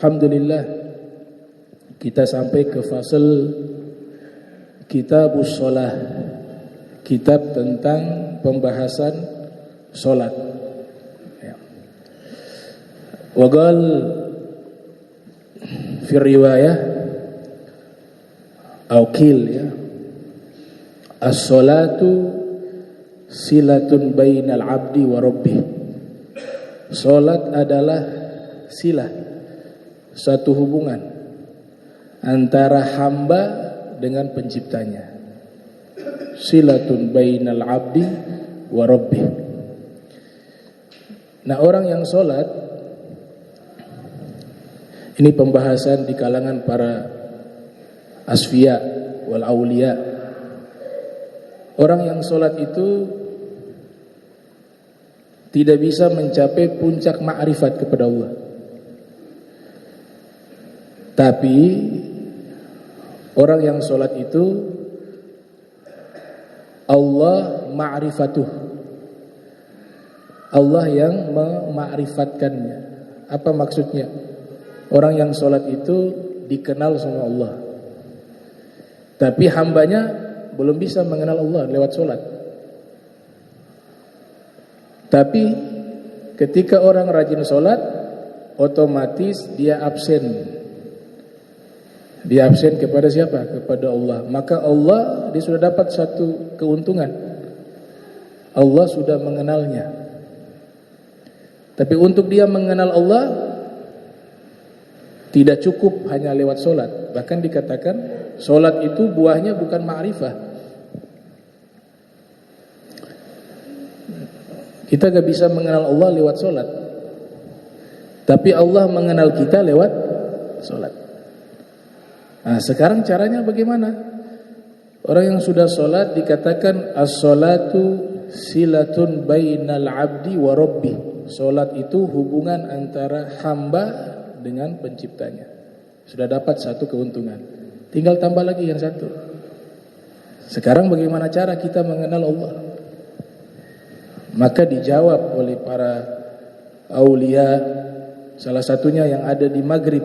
Alhamdulillah kita sampai ke fasal Kitabus Shalah, kitab tentang pembahasan salat. Ya. Wa qal fi riwayah atau qil ya, as-salatu silatun bainal abdi wa rabbih. Salat adalah silah, satu hubungan antara hamba dengan penciptanya. Silatun bainal abdi wa rabbih. Nah, orang yang salat, ini pembahasan di kalangan para asfiya wal auliya. Orang yang salat itu tidak bisa mencapai puncak ma'rifat kepada Allah. Tapi orang yang salat itu Allah ma'rifatuh, Allah yang mema'rifatkannya. Apa maksudnya? Orang yang salat itu dikenal sama Allah, tapi hambanya belum bisa mengenal Allah lewat salat. Tapi ketika orang rajin salat, otomatis dia absen. Dia absen kepada siapa? Kepada Allah. Maka Allah, dia sudah dapat satu keuntungan. Allah sudah mengenalnya. Tapi untuk dia mengenal Allah tidak cukup hanya lewat salat. Bahkan dikatakan salat itu buahnya bukan ma'rifah. Kita gak bisa mengenal Allah lewat salat, tapi Allah mengenal kita lewat salat. Nah, sekarang caranya bagaimana? Orang yang sudah salat dikatakan as-salatu silatun bainal abdi wa rabbih. Salat itu hubungan antara hamba dengan penciptanya. Sudah dapat satu keuntungan. Tinggal tambah lagi yang satu. Sekarang bagaimana cara kita mengenal Allah? Maka dijawab oleh para aulia, salah satunya yang ada di Maghrib,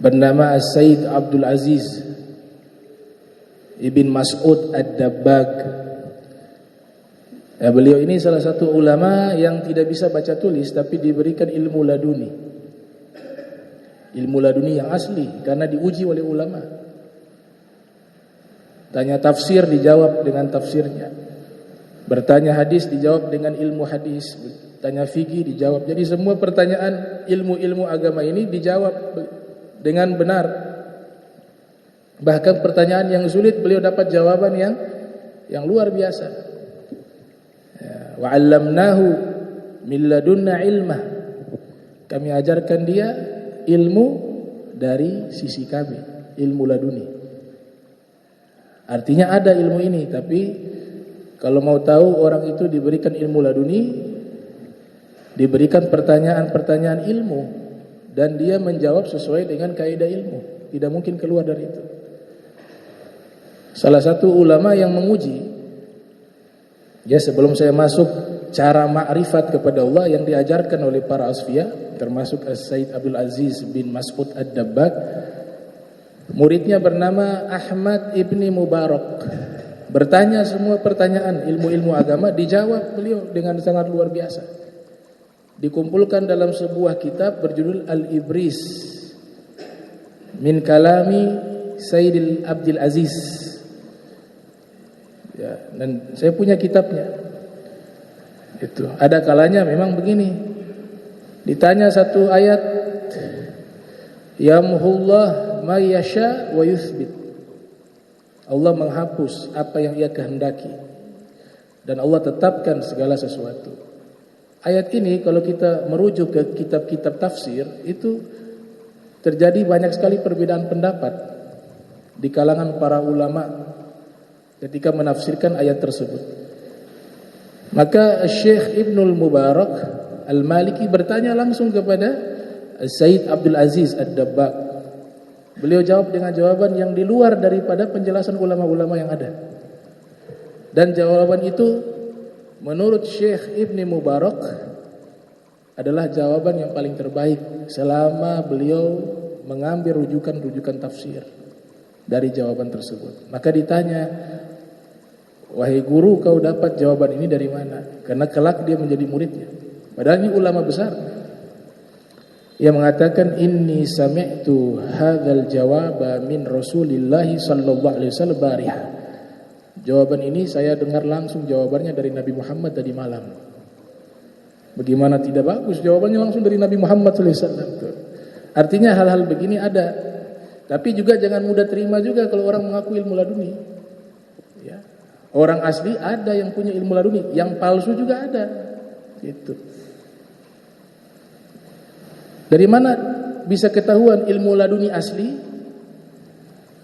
bernama Sayyid Abdul Aziz Ibn Mas'ud Ad-Dabbag. Ya, beliau ini salah satu ulama yang tidak bisa baca tulis, tapi diberikan ilmu laduni. Ilmu laduni yang asli, karena diuji oleh ulama. Tanya tafsir, dijawab dengan tafsirnya. Bertanya hadis, dijawab dengan ilmu hadis. Tanya fikih, dijawab. Jadi semua pertanyaan ilmu-ilmu agama ini dijawab dengan benar. Bahkan pertanyaan yang sulit beliau dapat jawaban yang luar biasa. Wa 'allamnahu min ladunna ilmah. Kami ajarkan dia ilmu dari sisi kami, ilmu laduni. Artinya ada ilmu ini, tapi kalau mau tahu orang itu diberikan ilmu laduni, diberikan pertanyaan-pertanyaan ilmu, dan dia menjawab sesuai dengan kaidah ilmu, tidak mungkin keluar dari itu. Salah satu ulama yang menguji, ya, sebelum saya masuk cara ma'rifat kepada Allah yang diajarkan oleh para asfiya, termasuk Sayyid Abdul Aziz bin Mas'ud Ad-Dabbag, muridnya bernama Ahmad Ibni Mubarak. Bertanya semua pertanyaan ilmu-ilmu agama, dijawab beliau dengan sangat luar biasa. Dikumpulkan dalam sebuah kitab berjudul Al-Ibris min kalami Sayyidil Abdul Aziz. Ya, dan saya punya kitabnya. Itu ada kalanya memang begini. Ditanya satu ayat, yamhullah ma yasha wa yuthbit. Allah menghapus apa yang ia kehendaki, dan Allah tetapkan segala sesuatu. Ayat ini kalau kita merujuk ke kitab-kitab tafsir, itu terjadi banyak sekali perbedaan pendapat di kalangan para ulama ketika menafsirkan ayat tersebut. Maka Syekh Ibnul Mubarak Al-Maliki bertanya langsung kepada Sayyid Abdul Aziz Ad-Dabbag. Beliau jawab dengan jawaban yang di luar daripada penjelasan ulama-ulama yang ada. Dan jawaban itu menurut Syekh Ibn Mubarak adalah jawaban yang paling terbaik selama beliau mengambil rujukan-rujukan tafsir dari jawaban tersebut. Maka ditanya, wahai guru, kau dapat jawaban ini dari mana? Karena kelak dia menjadi muridnya. Padahal ini ulama besar. Ia mengatakan, inni sami'tu hadzal jawaba min Rasulillah sallallahu alaihi wasallam bariha. Jawaban ini saya dengar langsung jawabannya dari Nabi Muhammad tadi malam. Bagaimana tidak bagus jawabannya langsung dari Nabi Muhammad sallallahu alaihi wasallam. Artinya hal-hal begini ada. Tapi juga jangan mudah terima juga kalau orang mengaku ilmu laduni. Ya. Orang asli ada yang punya ilmu laduni, yang palsu juga ada. Gitu. Dari mana bisa ketahuan ilmu laduni asli?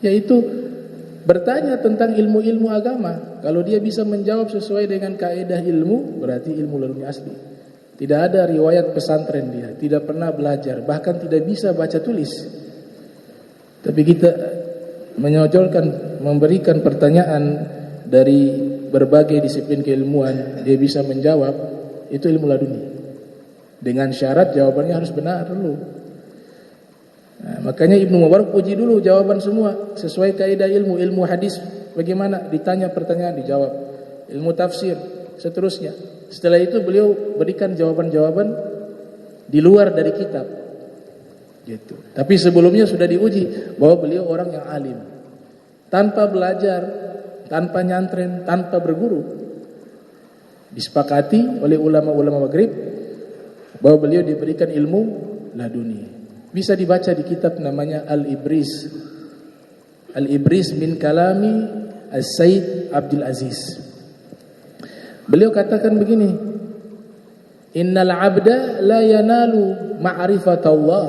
Yaitu bertanya tentang ilmu-ilmu agama. Kalau dia bisa menjawab sesuai dengan kaidah ilmu, berarti ilmu laduni asli. Tidak ada riwayat pesantren dia, tidak pernah belajar, bahkan tidak bisa baca tulis. Tapi kita menyojolkan, memberikan pertanyaan dari berbagai disiplin keilmuan, dia bisa menjawab, itu ilmu laduni. Dengan syarat jawabannya harus benar dulu. Nah, makanya Ibnu Mubarak puji dulu jawaban semua sesuai kaidah ilmu. Ilmu hadis bagaimana? Ditanya pertanyaan dijawab. Ilmu tafsir seterusnya. Setelah itu beliau berikan jawaban-jawaban di luar dari kitab. Gitu. Tapi sebelumnya sudah diuji bahwa beliau orang yang alim. Tanpa belajar, tanpa nyantren, tanpa berguru. Disepakati oleh ulama-ulama Maghrib bahwa beliau diberikan ilmu laduni. Bisa dibaca di kitab namanya Al-Ibris. Al-Ibris min kalami As-Sayyid Abdul Aziz. Beliau katakan begini, innal abda la yanalu ma'rifatallah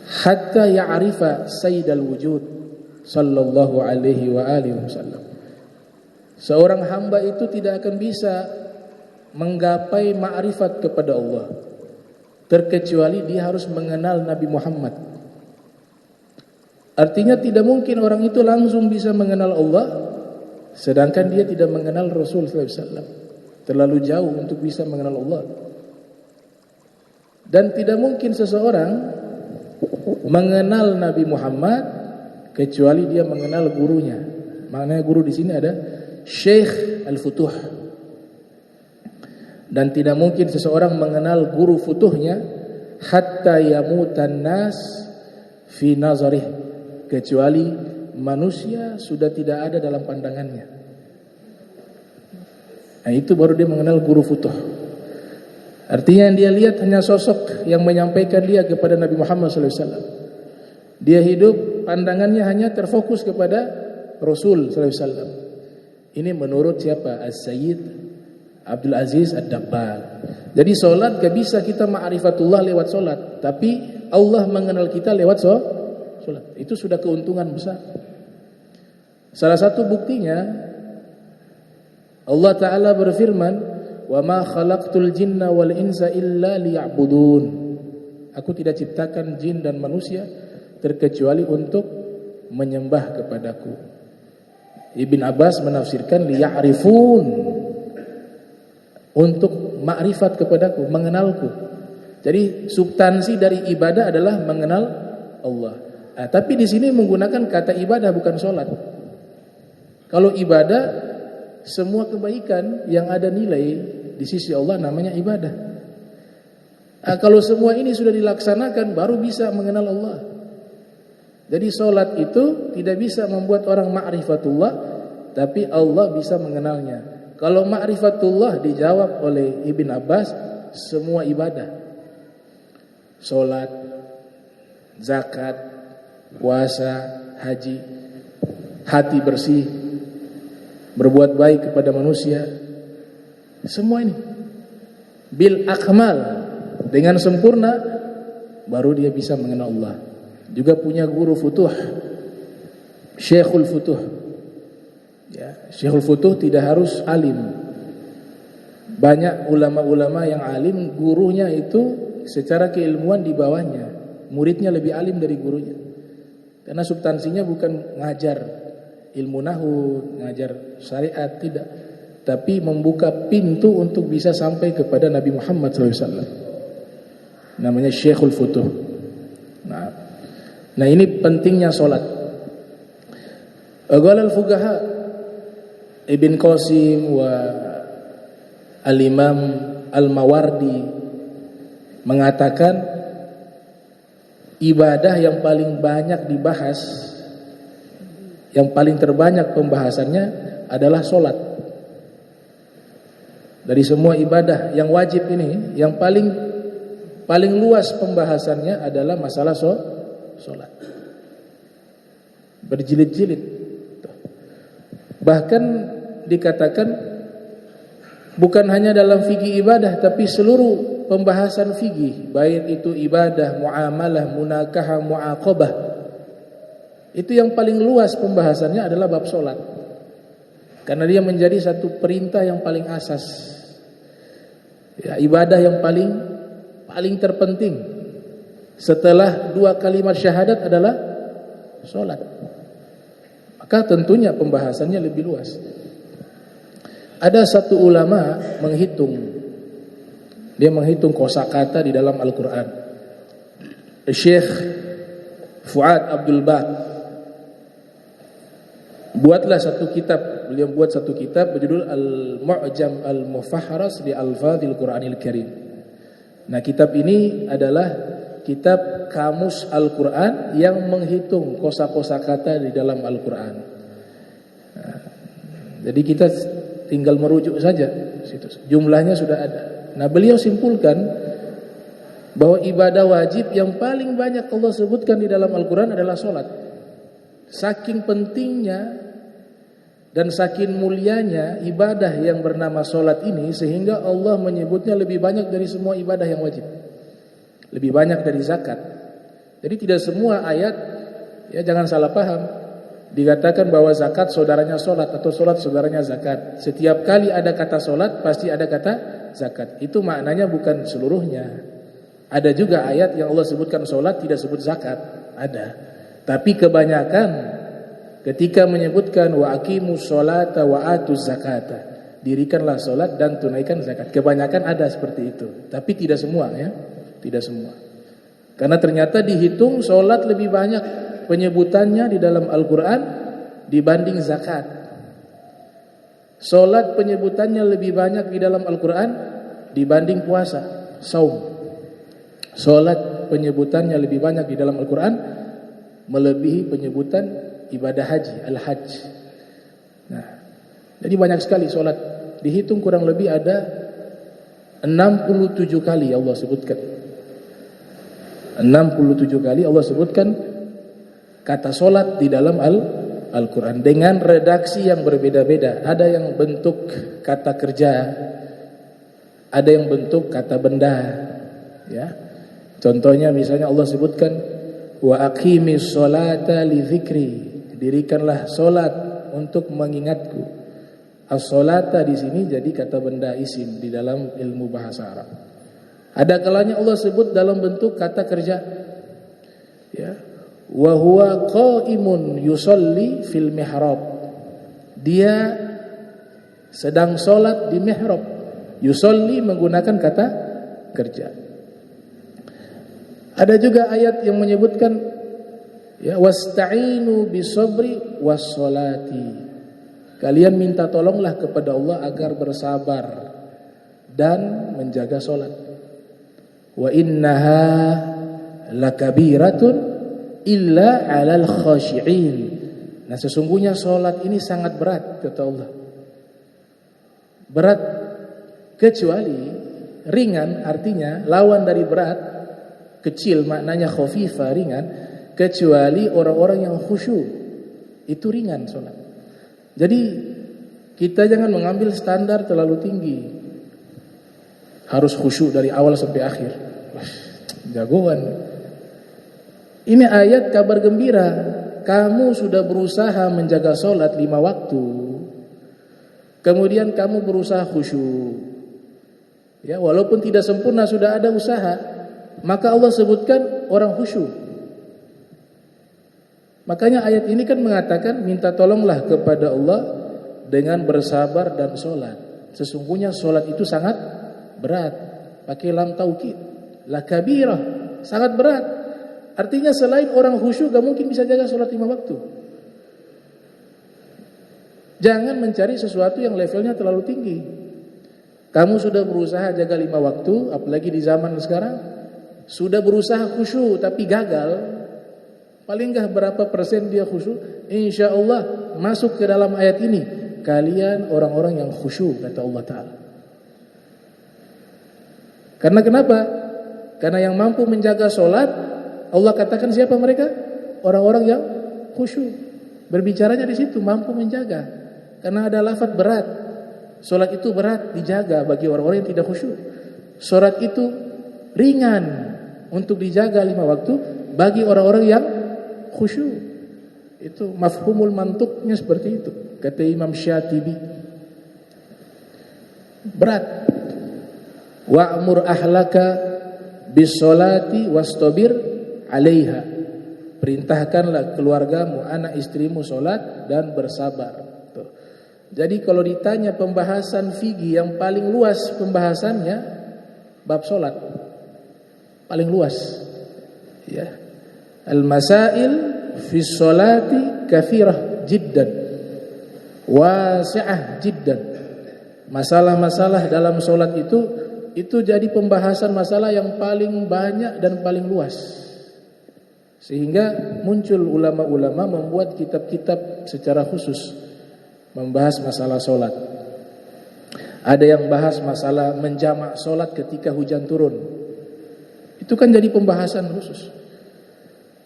hatta ya'rifa sayyidal wujud sallallahu alaihi wa alihi wasallam. Seorang hamba itu tidak akan bisa menggapai ma'rifat kepada Allah terkecuali dia harus mengenal Nabi Muhammad. Artinya tidak mungkin orang itu langsung bisa mengenal Allah sedangkan dia tidak mengenal Rasul sallallahu alaihi wasallam. Terlalu jauh untuk bisa mengenal Allah. Dan tidak mungkin seseorang mengenal Nabi Muhammad kecuali dia mengenal gurunya. Maknanya guru di sini ada Syekh Al-Futuh. Dan tidak mungkin seseorang mengenal guru futuhnya hatta yamutan nas fi nazarih, kecuali manusia sudah tidak ada dalam pandangannya. Nah, itu baru dia mengenal guru futuh. Artinya yang dia lihat hanya sosok yang menyampaikan dia kepada Nabi Muhammad SAW. Dia hidup, pandangannya hanya terfokus kepada Rasul SAW. Ini menurut siapa? As-Sayyid Abdul Aziz Ad-Dabbagh. Jadi solat gak bisa kita ma'rifatullah lewat solat, tapi Allah mengenal kita lewat solat. Itu sudah keuntungan besar. Salah satu buktinya Allah Ta'ala berfirman, wa ma khalaqtul jinna wal insa illa liya'budun. Aku tidak ciptakan jin dan manusia terkecuali untuk menyembah kepadaku. Ibn Abbas menafsirkan liya'rifun, untuk makrifat kepadaku, mengenalku. Jadi substansi dari ibadah adalah mengenal Allah. Nah, tapi di sini menggunakan kata ibadah bukan sholat. Kalau ibadah, semua kebaikan yang ada nilai di sisi Allah namanya ibadah. Nah, kalau semua ini sudah dilaksanakan baru bisa mengenal Allah. Jadi sholat itu tidak bisa membuat orang ma'rifatullah, tapi Allah bisa mengenalnya. Kalau ma'rifatullah dijawab oleh Ibn Abbas, semua ibadah. Sholat, zakat, puasa, haji, hati bersih, berbuat baik kepada manusia, semua ini bil akmal, dengan sempurna baru dia bisa mengenal Allah. Juga punya guru futuh, Syekhul Futuh. Ya, Syekhul Futuh tidak harus alim. Banyak ulama-ulama yang alim, gurunya itu secara keilmuan di bawahnya, muridnya lebih alim dari gurunya. Karena substansinya bukan ngajar ilmu nahwu, ngajar syariat, tidak. tapi membuka pintu untuk bisa sampai kepada Nabi Muhammad SAW. Namanya Syekhul Futuh. Nah ini pentingnya solat. Qala al-fuqaha Ibn Qasim wa al-Imam Al-Mawardi mengatakan ibadah yang paling banyak dibahas, yang paling terbanyak pembahasannya adalah solat. Dari semua ibadah yang wajib ini, yang paling luas pembahasannya adalah masalah solat. Berjilid-jilid. Bahkan dikatakan bukan hanya dalam fikih ibadah, tapi seluruh pembahasan fikih, baik itu ibadah, muamalah, munakahah, muaqabah, itu yang paling luas pembahasannya adalah bab solat. Karena dia menjadi satu perintah yang paling asas, ya, ibadah yang paling terpenting setelah dua kalimat syahadat adalah solat. Maka tentunya pembahasannya lebih luas. Ada satu ulama dia menghitung kosakata di dalam Al-Quran. Syekh Fuad Abdul Baq beliau buat satu kitab berjudul Al-Mu'jam Al-Mufahharas li Alfadhil Qur'anil Karim. Nah, kitab ini adalah kitab kamus Al-Quran yang menghitung kosa-kosa kata di dalam Al-Quran. Nah, jadi kita tinggal merujuk saja situ. Jumlahnya sudah ada. Nah, beliau simpulkan bahwa ibadah wajib yang paling banyak Allah sebutkan di dalam Al-Quran adalah solat. Saking pentingnya dan saking mulianya ibadah yang bernama solat ini, sehingga Allah menyebutnya lebih banyak dari semua ibadah yang wajib. Lebih banyak dari zakat. Jadi tidak semua ayat, ya jangan salah paham, dikatakan bahwa zakat saudaranya solat atau solat saudaranya zakat. Setiap kali ada kata solat pasti ada kata zakat. Itu maknanya bukan seluruhnya. Ada juga ayat yang Allah sebutkan solat tidak sebut zakat, ada. Tapi kebanyakan ketika menyebutkan wa aqimus sholata wa atuz zakata, dirikanlah solat dan tunaikan zakat. Kebanyakan ada seperti itu, tapi tidak semua, ya. Tidak semua. Karena ternyata dihitung solat lebih banyak penyebutannya di dalam Al-Quran dibanding zakat. Solat penyebutannya lebih banyak di dalam Al-Quran dibanding puasa, saum. Solat penyebutannya lebih banyak di dalam Al-Quran melebihi penyebutan ibadah haji, al-hajj. Nah, jadi banyak sekali solat. Dihitung kurang lebih ada 67 kali Allah sebutkan. 67 kali Allah sebutkan kata solat di dalam Al-Quran dengan redaksi yang berbeda-beda. Ada yang bentuk kata kerja, ada yang bentuk kata benda, ya. Contohnya misalnya Allah sebutkan wa aqimis sholata li dzikri, dirikanlah solat untuk mengingatku. As-sholata di sini jadi kata benda isim di dalam ilmu bahasa Arab. Ada kalanya Allah sebut dalam bentuk kata kerja, ya. Wa huwa qaimun yusolli fil mihrab, dia sedang solat di mihrab. Yusolli menggunakan kata kerja. Ada juga ayat yang menyebutkan, ya, wasta'inu bisabri wassolati, kalian minta tolonglah kepada Allah agar bersabar dan menjaga solat. Wa innaha lakabiratun illa 'alal khashi'in. Nah, sesungguhnya solat ini sangat berat kata Allah. Berat kecuali ringan, artinya lawan dari berat, kecil maknanya khafifa, ringan, kecuali orang-orang yang khusyuk. Itu ringan solat. Jadi kita jangan mengambil standar terlalu tinggi. Harus khusyuk dari awal sampai akhir. Jagoan. Ini ayat kabar gembira. Kamu sudah berusaha menjaga solat 5 waktu. Kemudian kamu berusaha khusyuk. Ya, walaupun tidak sempurna sudah ada usaha. Maka Allah sebutkan orang khusyuk. Makanya ayat ini kan mengatakan minta tolonglah kepada Allah dengan bersabar dan sholat. Sesungguhnya sholat itu sangat berat. Pakai lam taukid, la kabirah, sangat berat. Artinya selain orang khusyuk gak mungkin bisa jaga sholat 5 waktu. Jangan mencari sesuatu yang levelnya terlalu tinggi. Kamu sudah berusaha jaga 5 waktu, apalagi di zaman sekarang, sudah berusaha khusyuk tapi gagal. Paling enggak berapa persen dia khusyuk? Insya Allah masuk ke dalam ayat ini. Kalian orang-orang yang khusyuk, kata Allah Ta'ala. Karena kenapa? Karena yang mampu menjaga sholat, Allah katakan siapa mereka? Orang-orang yang khusyuk. Berbicaranya di situ, mampu menjaga. Karena ada lafaz berat. Sholat itu berat dijaga bagi orang-orang yang tidak khusyuk. Sholat itu ringan untuk dijaga 5 waktu bagi orang-orang yang khusyuk. Itu mafhumul mantuknya seperti itu. Kata Imam Syatibi. Berat. Wa'mur ahlaka bis-sholati wastabir 'alaiha. Perintahkanlah keluargamu, anak istrimu sholat dan bersabar. Tuh. Jadi kalau ditanya pembahasan fikih yang paling luas pembahasannya bab sholat. Paling luas. Ya. Al-masail fi sholati kathirah jiddan. Wasi'ah jiddan. Masalah-masalah dalam sholat itu jadi pembahasan masalah yang paling banyak dan paling luas. Sehingga muncul ulama-ulama membuat kitab-kitab secara khusus membahas masalah sholat. Ada yang bahas masalah menjamak sholat ketika hujan turun. Itu kan jadi pembahasan khusus.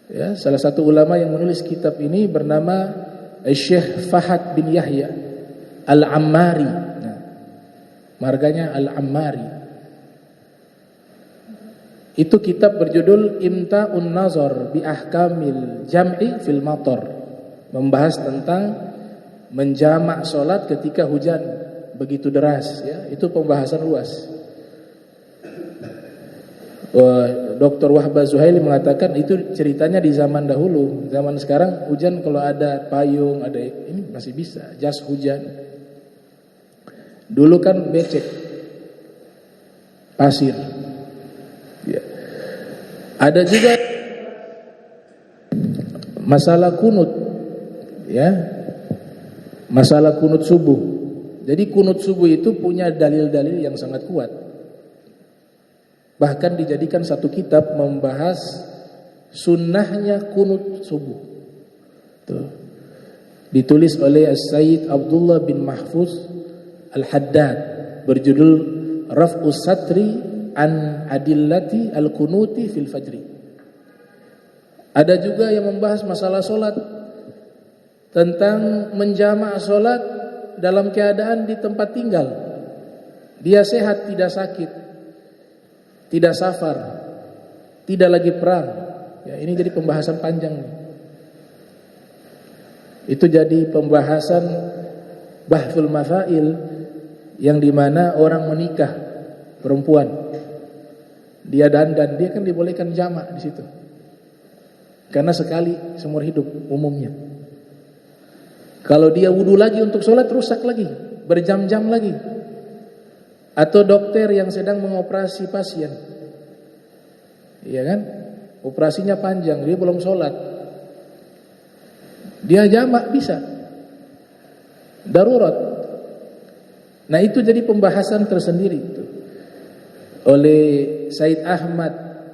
Ya, salah satu ulama yang menulis kitab ini bernama Syekh Fahad bin Yahya Al-Ammari. Nah, marganya Al-Ammari. Itu kitab berjudul Imta'un Nazar bi Ahkamil Jam'i fil Matar. Membahas tentang menjamak sholat ketika hujan begitu deras, ya. Itu pembahasan luas. Dr. Wahbah Zuhaili mengatakan itu ceritanya di zaman dahulu. Zaman sekarang hujan kalau ada payung, ada ini masih bisa, jas hujan. Dulu kan becek, pasir. Ya. Ada juga masalah kunut, ya, masalah kunut subuh. Jadi kunut subuh itu punya dalil-dalil yang sangat kuat. Bahkan dijadikan satu kitab membahas sunnahnya kunut subuh. Tuh. Ditulis oleh Sayyid Abdullah bin Mahfuz Al-Haddad berjudul Raf'us Satri an Adillati Al-Kunuti fil Fajri. Ada juga yang membahas masalah solat, tentang menjamak solat dalam keadaan di tempat tinggal. Dia sehat, tidak sakit, tidak safar, tidak lagi perang. Ya, ini jadi pembahasan panjang. Itu jadi pembahasan bahthul masail yang dimana orang menikah perempuan, dia dandan, dia kan dibolehkan jamak di situ. Karena sekali seumur hidup umumnya. Kalau dia wudu lagi untuk sholat rusak lagi, berjam-jam lagi. Atau dokter yang sedang mengoperasi pasien, iya kan? Operasinya panjang, dia belum sholat, dia jamak bisa, darurat. Nah itu jadi pembahasan tersendiri itu. Oleh Said Ahmad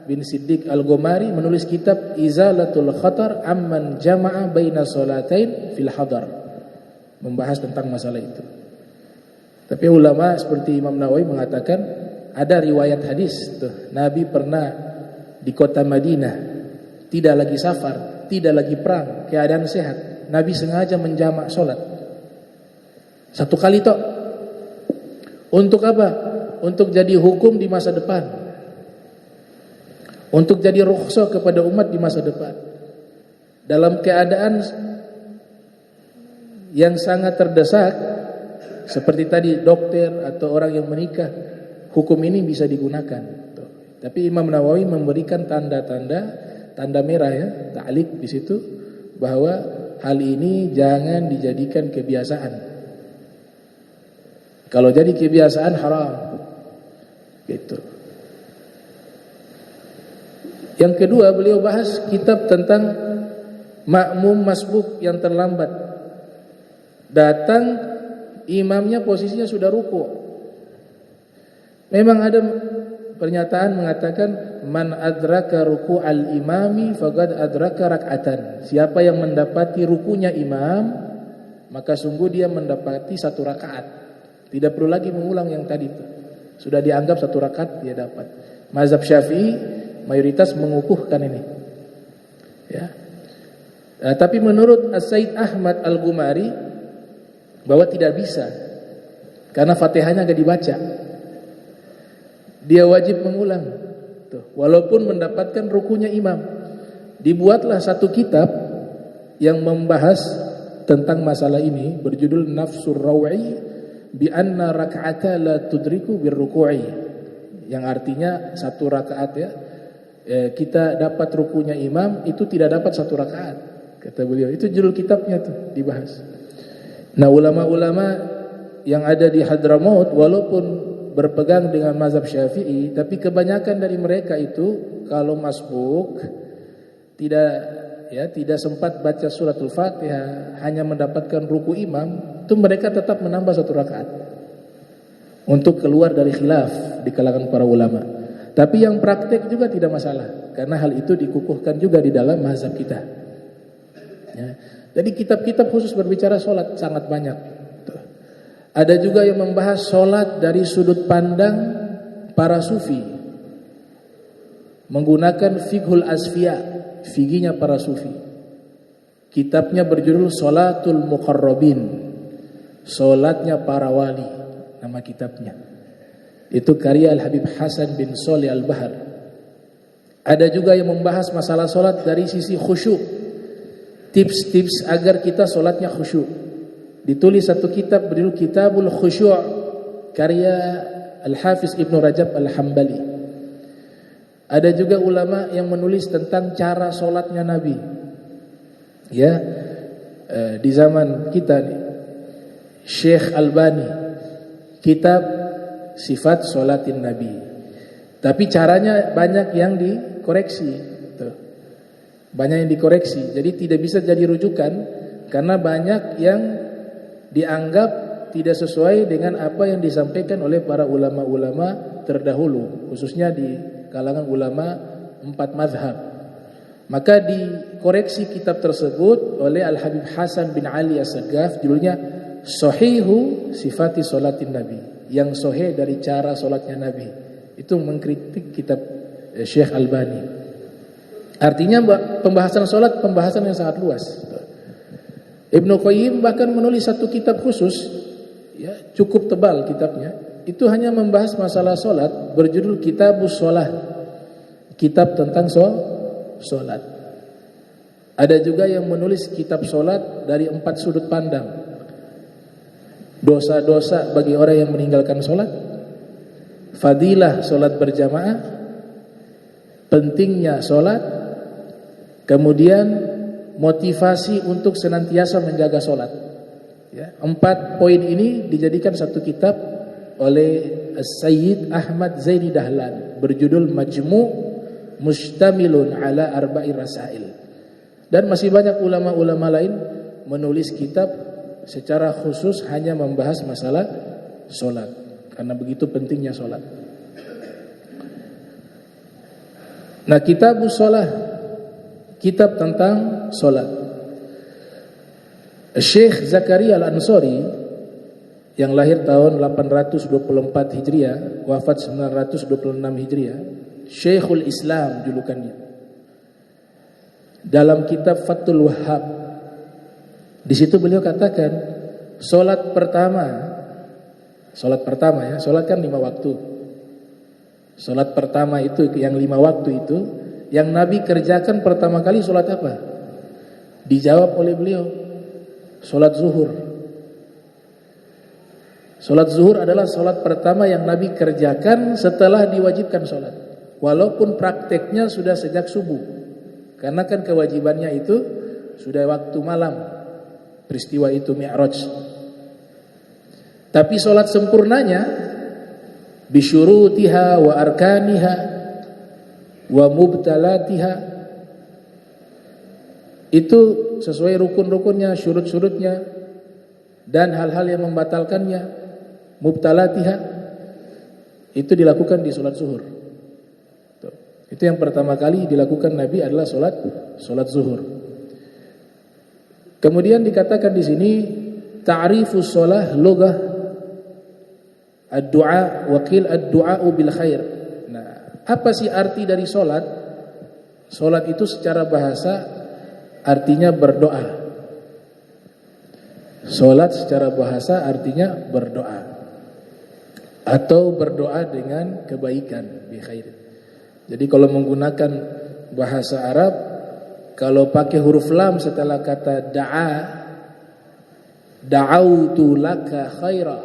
bin Siddiq Al-Ghomari menulis kitab Izalatul Khatar Amman Jama'a Baina Sholatain fil Hadar, membahas tentang masalah itu. Tapi ulama seperti Imam Nawawi mengatakan ada riwayat hadis tuh, Nabi pernah di kota Madinah, tidak lagi safar, tidak lagi perang, keadaan sehat, Nabi sengaja menjamak sholat satu kali tok. Untuk apa? Untuk jadi hukum di masa depan, untuk jadi rukhsah kepada umat di masa depan. Dalam keadaan yang sangat terdesak seperti tadi dokter atau orang yang menikah, hukum ini bisa digunakan. Tapi Imam Nawawi memberikan tanda merah, ya, ta'liq di situ, bahwa hal ini jangan dijadikan kebiasaan. Kalau jadi kebiasaan haram. Gitu. Yang kedua, beliau bahas kitab tentang makmum masbuk yang terlambat. Datang imamnya posisinya sudah ruku'. Memang ada pernyataan mengatakan man adraka ruku'al imami faqad adraka rak'atan. Siapa yang mendapati rukunya imam, maka sungguh dia mendapati satu rakaat. Tidak perlu lagi mengulang yang tadi itu. Sudah dianggap satu rakaat dia dapat. Mazhab Syafi'i mayoritas mengukuhkan ini. Ya. Tapi menurut As-Said Ahmad Al-Gumari bahwa tidak bisa. Karena Fatihahnya enggak dibaca. Dia wajib mengulang. Tuh, walaupun mendapatkan rukunya imam. Dibuatlah satu kitab yang membahas tentang masalah ini berjudul Nafsur Rawi bi anna rak'ata la tudriku birruku'i. Yang artinya satu rakaat ya. Kita dapat rukunya imam itu tidak dapat satu rakaat. Kata beliau, itu judul kitabnya tuh dibahas. Nah, ulama-ulama yang ada di Hadramaut walaupun berpegang dengan mazhab Syafi'i, tapi kebanyakan dari mereka itu kalau masbuk tidak sempat baca suratul Fatihah, hanya mendapatkan ruku imam, itu mereka tetap menambah satu rakaat untuk keluar dari khilaf di kalangan para ulama. Tapi yang praktek juga tidak masalah, karena hal itu dikukuhkan juga di dalam mazhab kita. Ya. Jadi kitab-kitab khusus berbicara sholat sangat banyak. Ada juga yang membahas sholat dari sudut pandang para sufi, menggunakan fiqhul asfiya, figinya para sufi. Kitabnya berjudul Sholatul Muqarrabin, sholatnya para wali, nama kitabnya. Itu karya Al-Habib Hasan bin Sholih Al-Bahar. Ada juga yang membahas masalah sholat dari sisi khusyuk, tips-tips agar kita sholatnya khusyuk. Ditulis satu kitab berjudul Kitabul Khusyu' karya Al-Hafiz Ibnu Rajab Al-Hambali. Ada juga ulama yang menulis tentang cara sholatnya Nabi. Ya, di zaman kita nih, Syekh Albani, kitab Sifat Sholatin Nabi. Tapi caranya banyak yang dikoreksi. Tuh. Banyak yang dikoreksi. Jadi tidak bisa jadi rujukan karena banyak yang dianggap tidak sesuai dengan apa yang disampaikan oleh para ulama-ulama terdahulu, khususnya di kalangan ulama 4 mazhab. Maka dikoreksi kitab tersebut oleh Al-Habib Hasan bin Ali As-Sagaf, judulnya Shahihu Sifati Sholatin Nabi, yang sahih dari cara sholatnya Nabi. Itu mengkritik kitab Syekh Albani. Artinya pembahasan sholat pembahasan yang sangat luas. Ibnu Qayyim bahkan menulis satu kitab khusus, ya, cukup tebal kitabnya. Itu hanya membahas masalah sholat, berjudul Kitabus Sholah, kitab tentang sholat. Ada juga yang menulis kitab sholat dari 4 sudut pandang. Dosa-dosa bagi orang yang meninggalkan sholat, fadilah sholat berjamaah, pentingnya sholat, kemudian motivasi untuk senantiasa menjaga sholat. Ya, 4 poin ini dijadikan satu kitab oleh Sayyid Ahmad Zaini Dahlan berjudul Majmu' Mustamilun ala Arba'i Rasail. Dan masih banyak ulama-ulama lain menulis kitab secara khusus hanya membahas masalah sholat, karena begitu pentingnya sholat. Nah, Kitabus Sholah, kitab tentang sholat. Syekh Zakaria Al-Ansari yang lahir tahun 824 Hijriah, wafat 926 Hijriah, Syekhul Islam julukannya. Dalam kitab Fathul Wahhab, di situ beliau katakan, sholat pertama ya, sholat kan 5 waktu. Sholat pertama itu yang 5 waktu itu, yang Nabi kerjakan pertama kali sholat apa? Dijawab oleh beliau, sholat zuhur. Sholat zuhur adalah sholat pertama yang Nabi kerjakan setelah diwajibkan sholat. Walaupun prakteknya sudah sejak subuh. Karena kan kewajibannya itu sudah waktu malam. Peristiwa itu Mi'raj. Tapi solat sempurnanya bisyurutiha wa arkaniha wa mubtalatiha, itu sesuai rukun-rukunnya, syurut-syurutnya, dan hal-hal yang membatalkannya, mubtalatiha, itu dilakukan di solat zuhur. Itu yang pertama kali dilakukan Nabi adalah solat zuhur. Kemudian dikatakan di sini ta'rifus shalah lughah ad-du'a wa qil ad-du'a bil khair. Nah, apa sih arti dari solat? Solat itu secara bahasa artinya berdoa. Solat secara bahasa artinya berdoa atau berdoa dengan kebaikan, bi khair. Jadi kalau menggunakan bahasa Arab, kalau pakai huruf lam setelah kata da'a, da'autu laka khaira,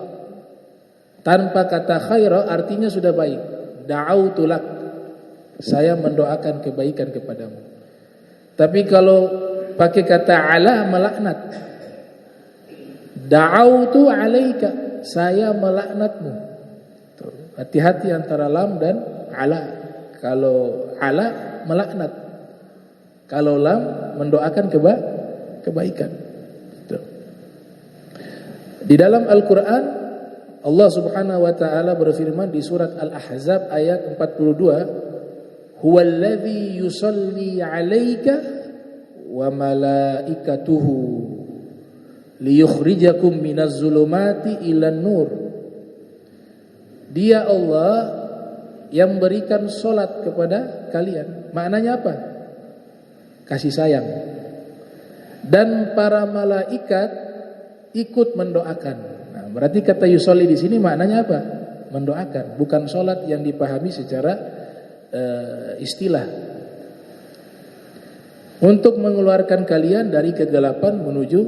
tanpa kata khaira artinya sudah baik. Da'autu lak, saya mendoakan kebaikan kepadamu. Tapi kalau pakai kata ala, melaknat. Da'autu alaika, saya melaknatmu. Hati-hati antara lam dan ala. Kalau ala melaknat, kalau lam mendoakan kebaikan. Di dalam Al-Quran Allah subhanahu wa ta'ala berfirman di surat Al-Ahzab ayat 42, huwallazi yusalli 'alaika wa malaikatuhu liyukhrijakum minaz zulumati ilan nur. Dia Allah yang berikan solat kepada kalian. Maknanya apa? Kasih sayang. Dan para malaikat ikut mendoakan. Nah, berarti kata yusolli di sini maknanya apa? Mendoakan, bukan solat yang dipahami secara istilah. Untuk mengeluarkan kalian dari kegelapan menuju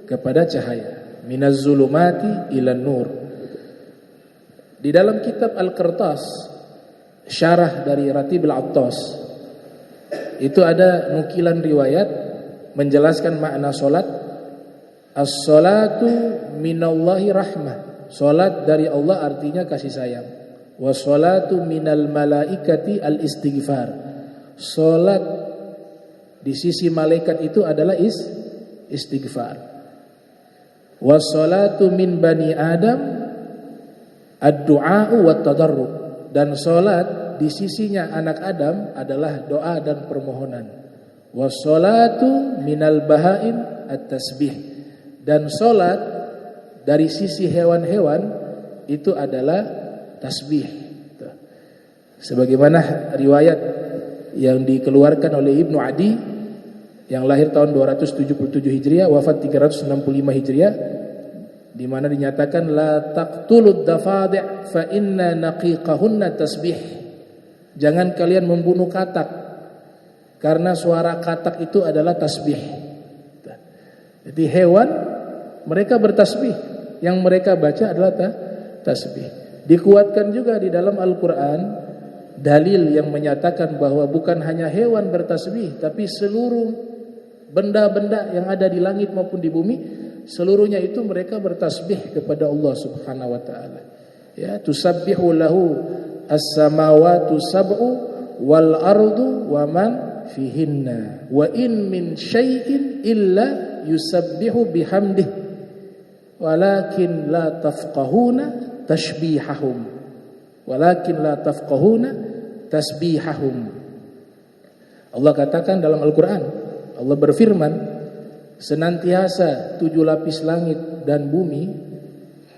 kepada cahaya. Minaz zulumati ilan nur. Di dalam kitab Al-Qirtas, syarah dari Ratib Al-Attas, itu ada nukilan riwayat menjelaskan makna solat. As-salatu minallahi rahmah, solat dari Allah artinya kasih sayang. Was-salatu minal malaikati al-istighfar, solat di sisi malaikat itu adalah istighfar. Was-salatu min bani Adam ad-du'a wa tadarruk, dan solat di sisinya anak Adam adalah doa dan permohonan. Wassalatu minal bahaim at-tasbih, dan solat dari sisi hewan-hewan itu adalah tasbih. Sebagaimana riwayat yang dikeluarkan oleh Ibnu Adi yang lahir tahun 277 Hijriah, wafat 365 Hijriah, di mana dinyatakan la taqtulud dafadi' fa inna naqiqahunna tasbih. Jangan kalian membunuh katak, karena suara katak itu adalah tasbih. Jadi hewan mereka bertasbih, yang mereka baca adalah tasbih. Dikuatkan juga di dalam Al-Qur'an dalil yang menyatakan bahwa bukan hanya hewan bertasbih, tapi seluruh benda-benda yang ada di langit maupun di bumi, seluruhnya itu mereka bertasbih kepada Allah Subhanahu wa taala. Ya, tusabbihu lahu as-samawati sab'u wal ardu wa man fihinna wa in min syai'in illa yusabbihu bihamdih walakin la tafqahuna tasbihahum tasbihahum. Allah katakan dalam Al-Qur'an, Allah berfirman, senantiasa 7 lapis langit dan bumi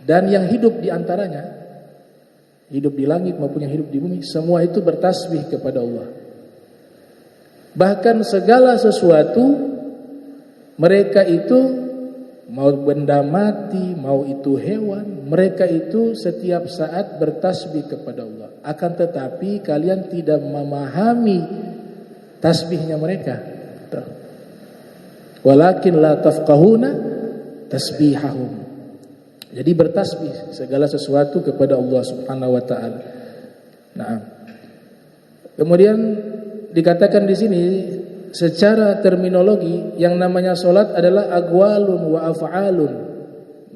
dan yang hidup di antaranya, hidup di langit maupun yang hidup di bumi, semua itu bertasbih kepada Allah. Bahkan segala sesuatu mereka itu, mau benda mati, mau itu hewan, mereka itu setiap saat bertasbih kepada Allah. Akan tetapi kalian tidak memahami tasbihnya mereka. Walakin la tafqahuna tasbihahum. Jadi bertasbih segala sesuatu kepada Allah Subhanahu wa taala. Nah, kemudian dikatakan di sini secara terminologi yang namanya salat adalah aqwalun wa af'alun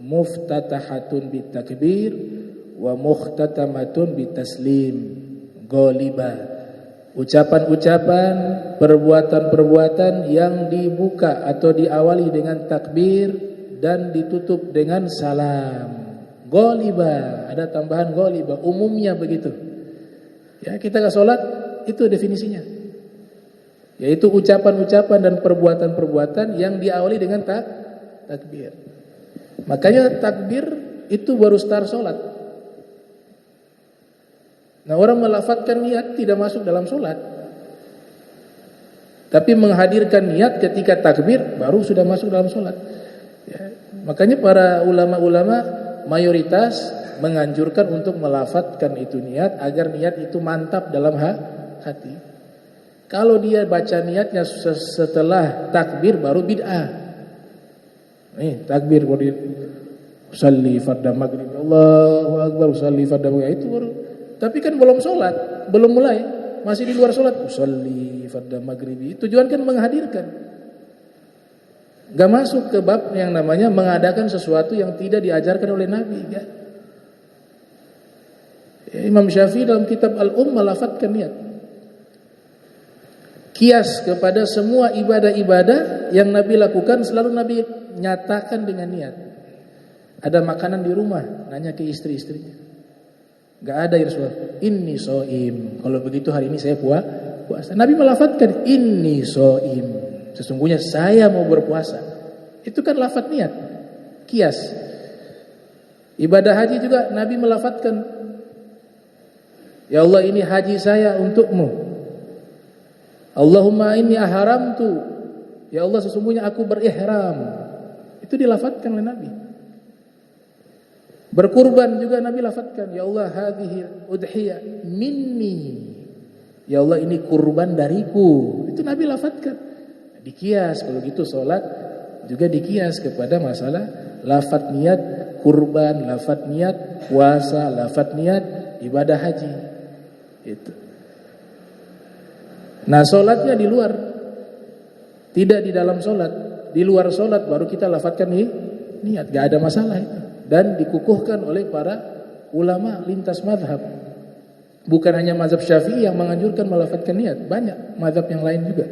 muftatahatun bitakbir wa mukhtatamatun bitaslim ghaliba. Ucapan-ucapan, perbuatan-perbuatan yang dibuka atau diawali dengan takbir dan ditutup dengan salam. Ghaliba, ada tambahan ghaliba, umumnya begitu. Ya, kita ke salat itu definisinya. Yaitu ucapan-ucapan dan perbuatan-perbuatan yang diawali dengan takbir. Makanya takbir itu baru start salat. Nah, orang melafadzkan niat tidak masuk dalam sholat, tapi menghadirkan niat ketika takbir baru sudah masuk dalam sholat. Ya, makanya para ulama-ulama mayoritas menganjurkan untuk melafadzkan itu niat agar niat itu mantap dalam hati. Kalau dia baca niatnya setelah takbir baru bid'ah. Nih takbir baru usalli fardhu maghrib, Allahu akbar, usalli fardhu maghrib, itu baru. Tapi kan belum sholat, belum mulai, masih di luar sholat. Usolli fardhu maghribi, tujuan kan menghadirkan. Gak masuk ke bab yang namanya mengadakan sesuatu yang tidak diajarkan oleh Nabi. Ya. Imam Syafi'i dalam kitab melafadzkan niat. Kias kepada semua ibadah-ibadah yang Nabi lakukan selalu Nabi nyatakan dengan niat. Ada makanan di rumah, nanya ke istri-istrinya. Gak ada ya Rasulullah, inni so'im. Kalau begitu hari ini saya puasa. Nabi melafadzkan inni so'im, sesungguhnya saya mau berpuasa. Itu kan lafadz niat, kias. Ibadah haji juga Nabi melafadzkan, ya Allah ini haji saya untukmu. Allahumma inni ahramtu, ya Allah sesungguhnya aku berihram. Itu dilafadzkan oleh Nabi. Berkurban juga Nabi lafadzkan, ya Allah hadhihi udhiyah minni, ya Allah ini kurban dariku. Itu Nabi lafadzkan. Dikias, kalau gitu sholat juga dikias kepada masalah lafadz niat kurban, lafadz niat puasa, lafadz niat ibadah haji. Itu. Nah sholatnya di luar, tidak di dalam sholat. Di luar sholat baru kita lafadzkan niat, gak ada masalah itu. Dan dikukuhkan oleh para ulama lintas mazhab. Bukan hanya mazhab Syafi'i yang menganjurkan melafadzkan niat, banyak mazhab yang lain juga.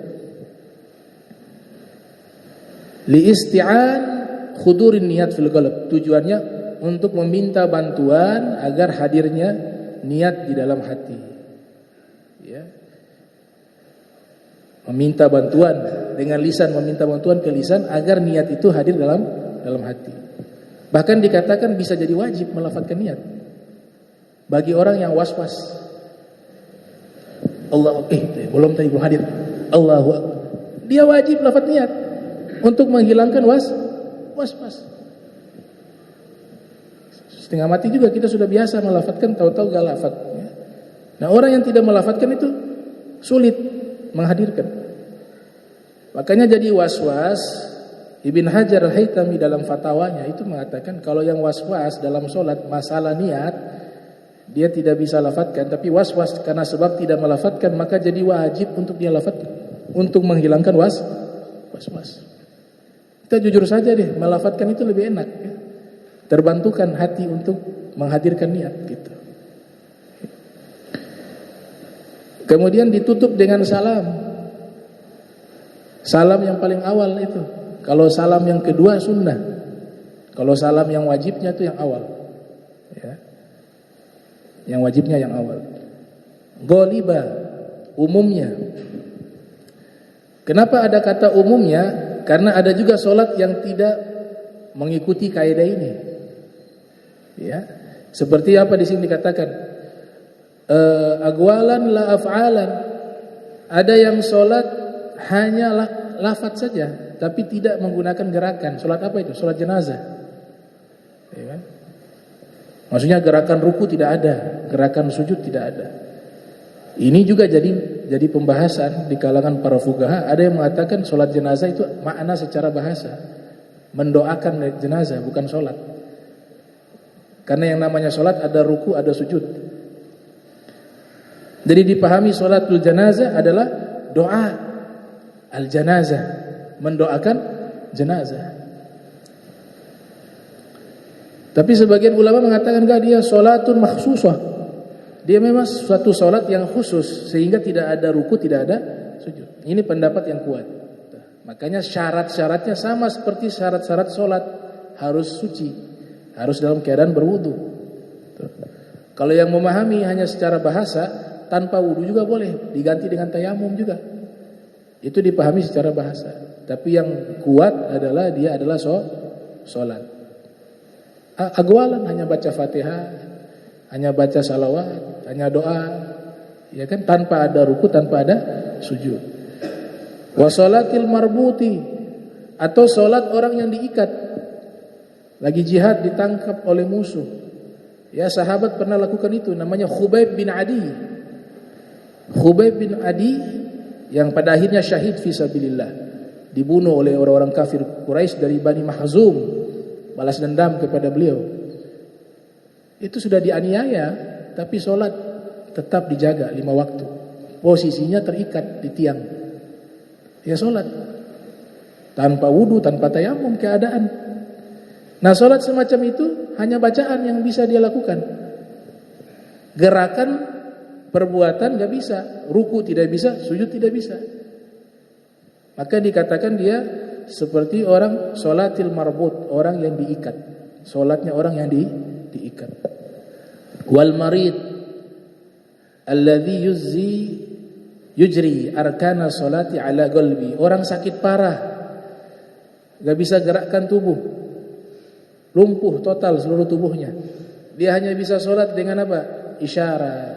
Li isti'an khudurin niat fil qalb, tujuannya untuk meminta bantuan agar hadirnya niat di dalam hati. Ya. Meminta bantuan dengan lisan, meminta bantuan ke lisan agar niat itu hadir dalam hati. Bahkan dikatakan bisa jadi wajib melafadzkan niat bagi orang yang was-was. Belum hadir. Allahu akbar. Dia wajib lafadz niat untuk menghilangkan was-was. Setengah mati juga kita sudah biasa melafadzkan, tahu-tahu gak lafadz. Nah orang yang tidak melafadzkan itu sulit menghadirkan. Makanya jadi was-was. Ibn Hajar al-Haytami dalam fatwanya itu mengatakan kalau yang was-was dalam sholat masalah niat dia tidak bisa lafadzkan, tapi was-was karena sebab tidak melafadzkan maka jadi wajib untuk dia lafadzkan untuk menghilangkan was-was. Kita jujur saja deh, melafadzkan itu lebih enak ya. Terbantukan hati untuk menghadirkan niat gitu. Kemudian ditutup dengan salam. Salam yang paling awal itu. Kalau salam yang kedua sunnah. Kalau salam yang wajibnya itu yang awal. Ya. Yang wajibnya yang awal. Ghaliba, umumnya. Kenapa ada kata umumnya? Karena ada juga sholat yang tidak mengikuti kaidah ini. Ya. Seperti apa di sini dikatakan? Agwalan la af'alan. Ada yang sholat hanya lafaz saja, tapi tidak menggunakan gerakan. Sholat apa itu? Sholat jenazah. Ya kan? Maksudnya gerakan ruku tidak ada, gerakan sujud tidak ada. Ini juga jadi pembahasan di kalangan para fuqaha. Ada yang mengatakan sholat jenazah itu makna secara bahasa mendoakan jenazah, bukan sholat. Karena yang namanya sholat ada ruku, ada sujud. Jadi dipahami sholatul jenazah adalah doa al-janazah, mendoakan jenazah. Tapi sebagian ulama mengatakan enggak, dia sholatun makhsusah. Dia memang suatu sholat yang khusus sehingga tidak ada ruku, tidak ada sujud. Ini pendapat yang kuat. Makanya syarat-syaratnya sama seperti syarat-syarat sholat, harus suci, harus dalam keadaan berwudu. Kalau yang memahami hanya secara bahasa, tanpa wudu juga boleh, diganti dengan tayamum juga. Itu dipahami secara bahasa. Tapi yang kuat adalah dia adalah sholat. Agwalan hanya baca Fatihah, hanya baca salawat, hanya doa, ya kan, tanpa ada ruku, tanpa ada sujud. Wa sholatil marbuti, atau sholat orang yang diikat, lagi jihad ditangkap oleh musuh. Ya, sahabat pernah lakukan itu, namanya Khubayb bin Adi. Khubayb bin Adi yang pada akhirnya syahid fisabilillah, dibunuh oleh orang-orang kafir Quraisy dari Bani Mahzum, balas dendam kepada beliau. Itu sudah dianiaya, tapi sholat tetap dijaga 5 waktu. Posisinya terikat di tiang. Ya sholat tanpa wudu, tanpa tayamum keadaan. Nah, sholat semacam itu hanya bacaan yang bisa dia lakukan. Gerakan, perbuatan gak bisa, ruku tidak bisa, sujud tidak bisa. Maka dikatakan dia seperti orang sholatil marbut, orang yang diikat. Sholatnya orang yang diikat. Wal marid alladhi yujri arkana sholati ala qalbi, orang sakit parah, gak bisa gerakkan tubuh, lumpuh total seluruh tubuhnya. Dia hanya bisa sholat dengan apa? Isyarat,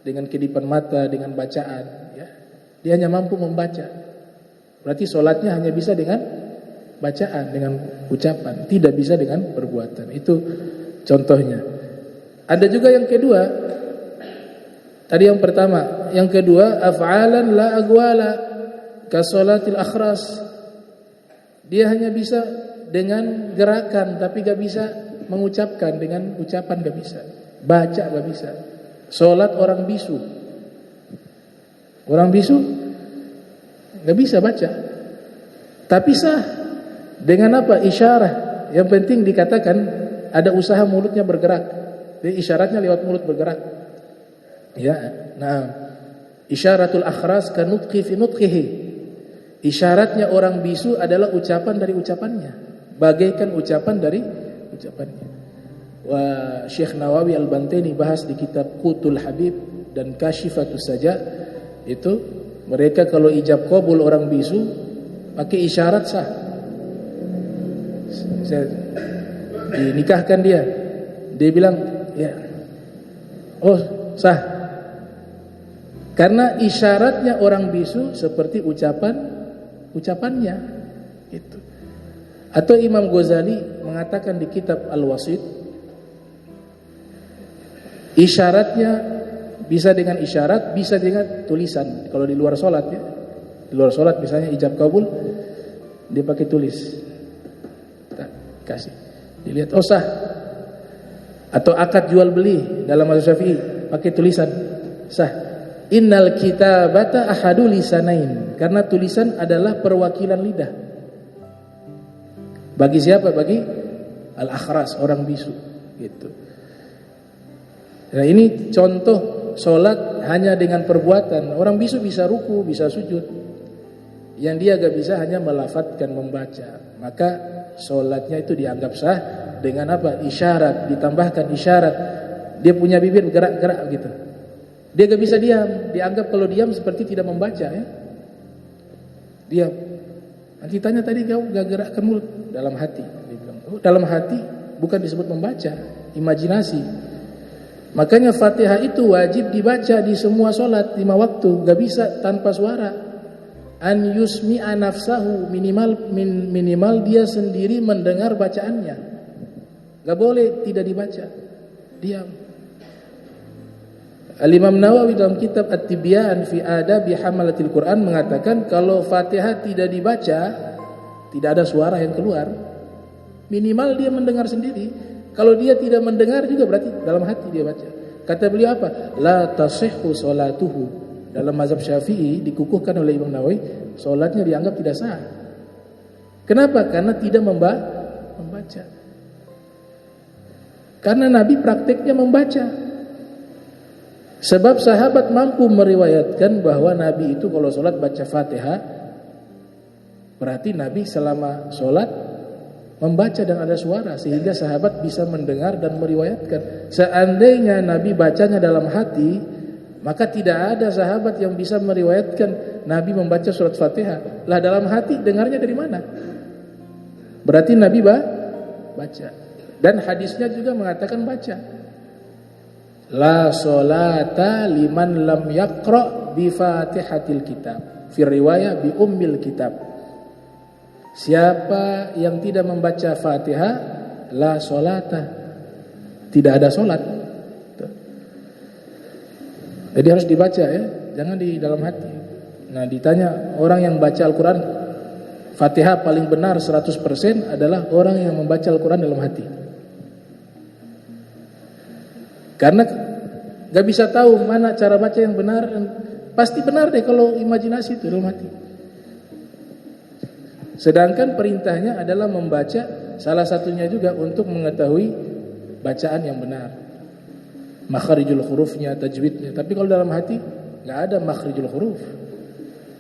dengan kedipan mata, dengan bacaan, ya. Dia hanya mampu membaca. Berarti sholatnya hanya bisa dengan bacaan, dengan ucapan, tidak bisa dengan perbuatan. Itu contohnya. Ada juga yang kedua. Tadi yang pertama, yang kedua af'alan la agwala ka sholatil akhras. Dia hanya bisa dengan gerakan, tapi gak bisa mengucapkan, dengan ucapan gak bisa. Baca gak bisa. Sholat orang bisu. Orang bisu gak bisa baca, tapi sah. Dengan apa? Isyarah. Yang penting dikatakan ada usaha mulutnya bergerak. Jadi isyaratnya lewat mulut bergerak. Ya, nah, isyaratul akhras kanutqi fi nutqihi. Isyaratnya orang bisu adalah ucapan dari ucapannya, bagaikan ucapan dari ucapannya. Wah, Syekh Nawawi Al-Bantani bahas di kitab Qutul Habib dan Kashifatus Saja, itu mereka kalau ijab qabul orang bisu pakai isyarat sah. Dinikahkan dia bilang ya, oh sah. Karena isyaratnya orang bisu seperti ucapannya itu. Atau Imam Ghazali mengatakan di kitab Al-Wasit, isyaratnya bisa dengan isyarat, bisa dengan tulisan. Kalau di luar sholat ya, di luar sholat misalnya ijab kabul, dia pakai tulis, kasih, dilihat, oh sah. Atau akad jual beli dalam mazhab Syafi'i pakai tulisan, sah. Innal kitabata ahadu lisanain, karena tulisan adalah perwakilan lidah. Bagi siapa? Bagi al-akhras, orang bisu gitu. Nah, ini contoh sholat hanya dengan perbuatan. Orang bisu bisa ruku, bisa sujud. Yang dia gak bisa hanya melafadzkan, membaca. Maka sholatnya itu dianggap sah dengan apa? Isyarat, ditambahkan isyarat. Dia punya bibir gerak-gerak gitu. Dia gak bisa diam. Dianggap kalau diam seperti tidak membaca ya. Diam. Nanti tanya tadi kau gak gerakkan mulut. Dalam hati. Dia bilang, oh, dalam hati bukan disebut membaca, imajinasi. Makanya Fatihah itu wajib dibaca di semua sholat 5 waktu. Gak bisa tanpa suara. An yusmi'a nafsahu, minimal dia sendiri mendengar bacaannya. Gak boleh tidak dibaca. Diam. Al-Imam Nawawi dalam kitab At-Tibyan fi Adabi Hamalatil Quran mengatakan kalau Fatihah tidak dibaca, tidak ada suara yang keluar, minimal dia mendengar sendiri. Kalau dia tidak mendengar juga berarti dalam hati dia baca. Kata beliau apa? La tasihhu salatuhu. Dalam mazhab Syafi'i dikukuhkan oleh Imam Nawawi, salatnya dianggap tidak sah. Kenapa? Karena tidak membaca. Karena Nabi prakteknya membaca. Sebab sahabat mampu meriwayatkan bahwa Nabi itu kalau sholat baca Fatihah, berarti Nabi selama sholat membaca dan ada suara, sehingga sahabat bisa mendengar dan meriwayatkan. Seandainya Nabi bacanya dalam hati, maka tidak ada sahabat yang bisa meriwayatkan Nabi membaca surat Fatihah. Lah dalam hati dengarnya dari mana? Berarti Nabi baca. Dan hadisnya juga mengatakan baca. La sholata liman lam yaqra bi Fatihatil kitab. Fi riwayah bi ummil kitab. Siapa yang tidak membaca Fatihah, la sholata, tidak ada sholat. Jadi harus dibaca ya, jangan di dalam hati. Nah ditanya orang yang baca Al-Quran, Fatihah paling benar 100% adalah orang yang membaca Al-Quran dalam hati. Karena gak bisa tahu mana cara baca yang benar. Pasti benar deh kalau imajinasi itu dalam hati. Sedangkan perintahnya adalah membaca, salah satunya juga untuk mengetahui bacaan yang benar, makharijul hurufnya, tajwidnya. Tapi kalau dalam hati gak ada makharijul huruf,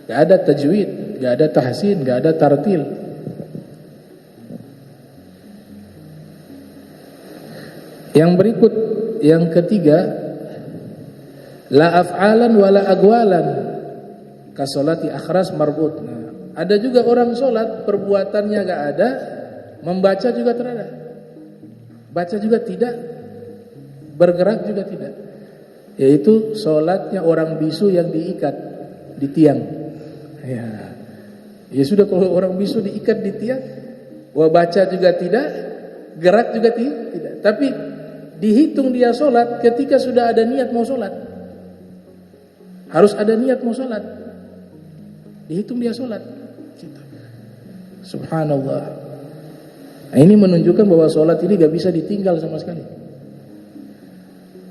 gak ada tajwid, gak ada tahsin, gak ada tartil. Yang berikut, yang ketiga, la af'alan wa la agwalan kasolati akhras marbut. Nah, ada juga orang sholat perbuatannya gak ada, membaca juga tidak ada, baca juga tidak, bergerak juga tidak. Yaitu sholatnya orang bisu yang diikat di tiang. Ya sudah, kalau orang bisu diikat di tiang, wah baca juga tidak, gerak juga tidak. Tapi dihitung dia sholat ketika sudah ada niat mau sholat. Harus ada niat mau sholat, dihitung dia sholat. Subhanallah. Nah, ini menunjukkan bahwa sholat ini gak bisa ditinggal sama sekali.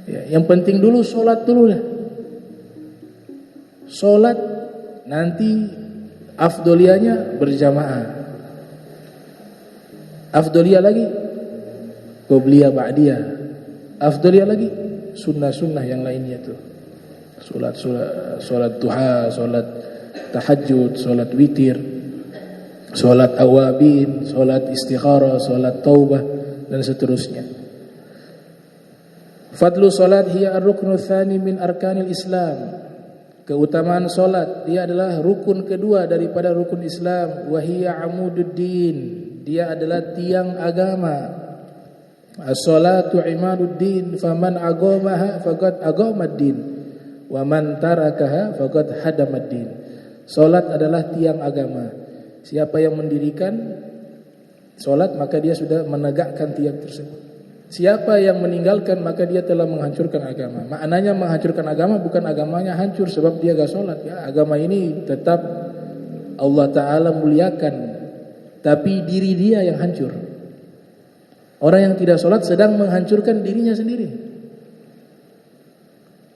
Ya, yang penting dulu sholat dulu ya. Sholat nanti afdoliyahnya berjamaah. Afdoliyah lagi qobliyah ba'diyah. Afdoliyah lagi sunnah-sunnah yang lainnya tuh. Sholat duha, sholat tahajud, sholat witir, sholat awabin, sholat istikharah, sholat taubah, dan seterusnya. Fadlu sholat hiya ar-ruknu tsani min arkanil Islam. Keutamaan sholat, dia adalah rukun kedua daripada rukun Islam. Wa hiya amududdin, dia adalah tiang agama. As-salatu imaduddin, faman agamaha faqad agamaddin, wa man tarakaha faqad hadamaddin. Salat adalah tiang agama. Siapa yang mendirikan salat maka dia sudah menegakkan tiang tersebut. Siapa yang meninggalkan maka dia telah menghancurkan agama. Maknanya menghancurkan agama bukan agamanya hancur sebab dia gak salat. Ya, agama ini tetap Allah Ta'ala muliakan, tapi diri dia yang hancur. Orang yang tidak salat sedang menghancurkan dirinya sendiri,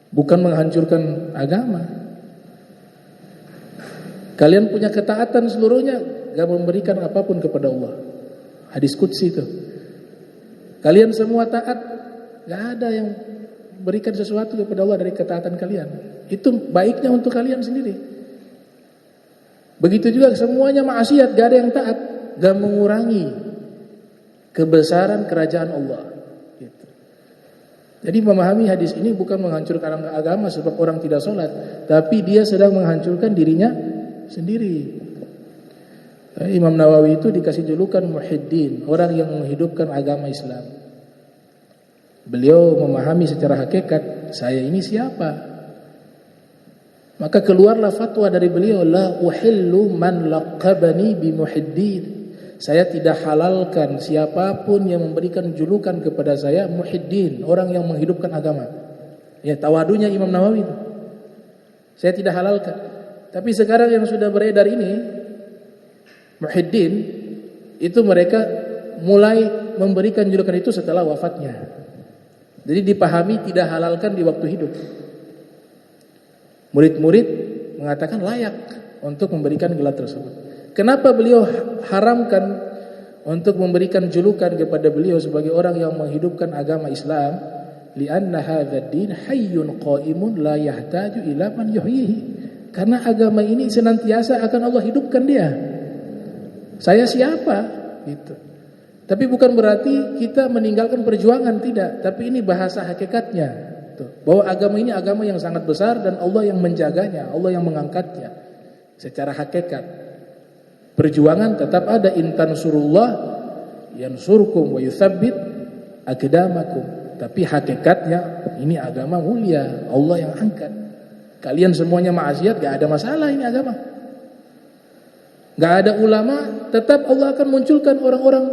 bukan menghancurkan agama. Kalian punya ketaatan seluruhnya, gak memberikan apapun kepada Allah. Hadis qudsi itu. Kalian semua taat, gak ada yang berikan sesuatu kepada Allah dari ketaatan kalian. Itu baiknya untuk kalian sendiri. Begitu juga semuanya maksiat, gak ada yang taat, gak mengurangi kebesaran kerajaan Allah. Gitu. Jadi memahami hadis ini bukan menghancurkan agama sebab orang tidak sholat, tapi dia sedang menghancurkan dirinya sendiri. Imam Nawawi itu dikasih julukan Muhyiddin, orang yang menghidupkan agama Islam. Beliau memahami secara hakikat, saya ini siapa? Maka keluarlah fatwa dari beliau, la uhillu man laqabani bi Muhyiddin. Saya tidak halalkan siapapun yang memberikan julukan kepada saya Muhyiddin, orang yang menghidupkan agama. Ya, tawadunya Imam Nawawi itu. Saya tidak halalkan. Tapi sekarang yang sudah beredar ini Muhyiddin, itu mereka mulai memberikan julukan itu setelah wafatnya. Jadi dipahami tidak halalkan di waktu hidup. Murid-murid mengatakan layak untuk memberikan gelar tersebut. Kenapa beliau haramkan untuk memberikan julukan kepada beliau sebagai orang yang menghidupkan agama Islam, li'anna hadzal din hayyun qa'imun la yahtaju ila man yuhyihi. Karena agama ini senantiasa akan Allah hidupkan dia. Saya siapa? Gitu. Tapi bukan berarti kita meninggalkan perjuangan, tidak. Tapi ini bahasa hakikatnya, bahwa agama ini agama yang sangat besar dan Allah yang menjaganya, Allah yang mengangkatnya. Secara hakikat perjuangan tetap ada, intan surullah yansurkum wa yutsabbit aqdamakum. Tapi hakikatnya ini agama mulia, Allah yang angkat. Kalian semuanya maksiat, gak ada masalah, ini agama. Gak ada ulama, tetap Allah akan munculkan orang-orang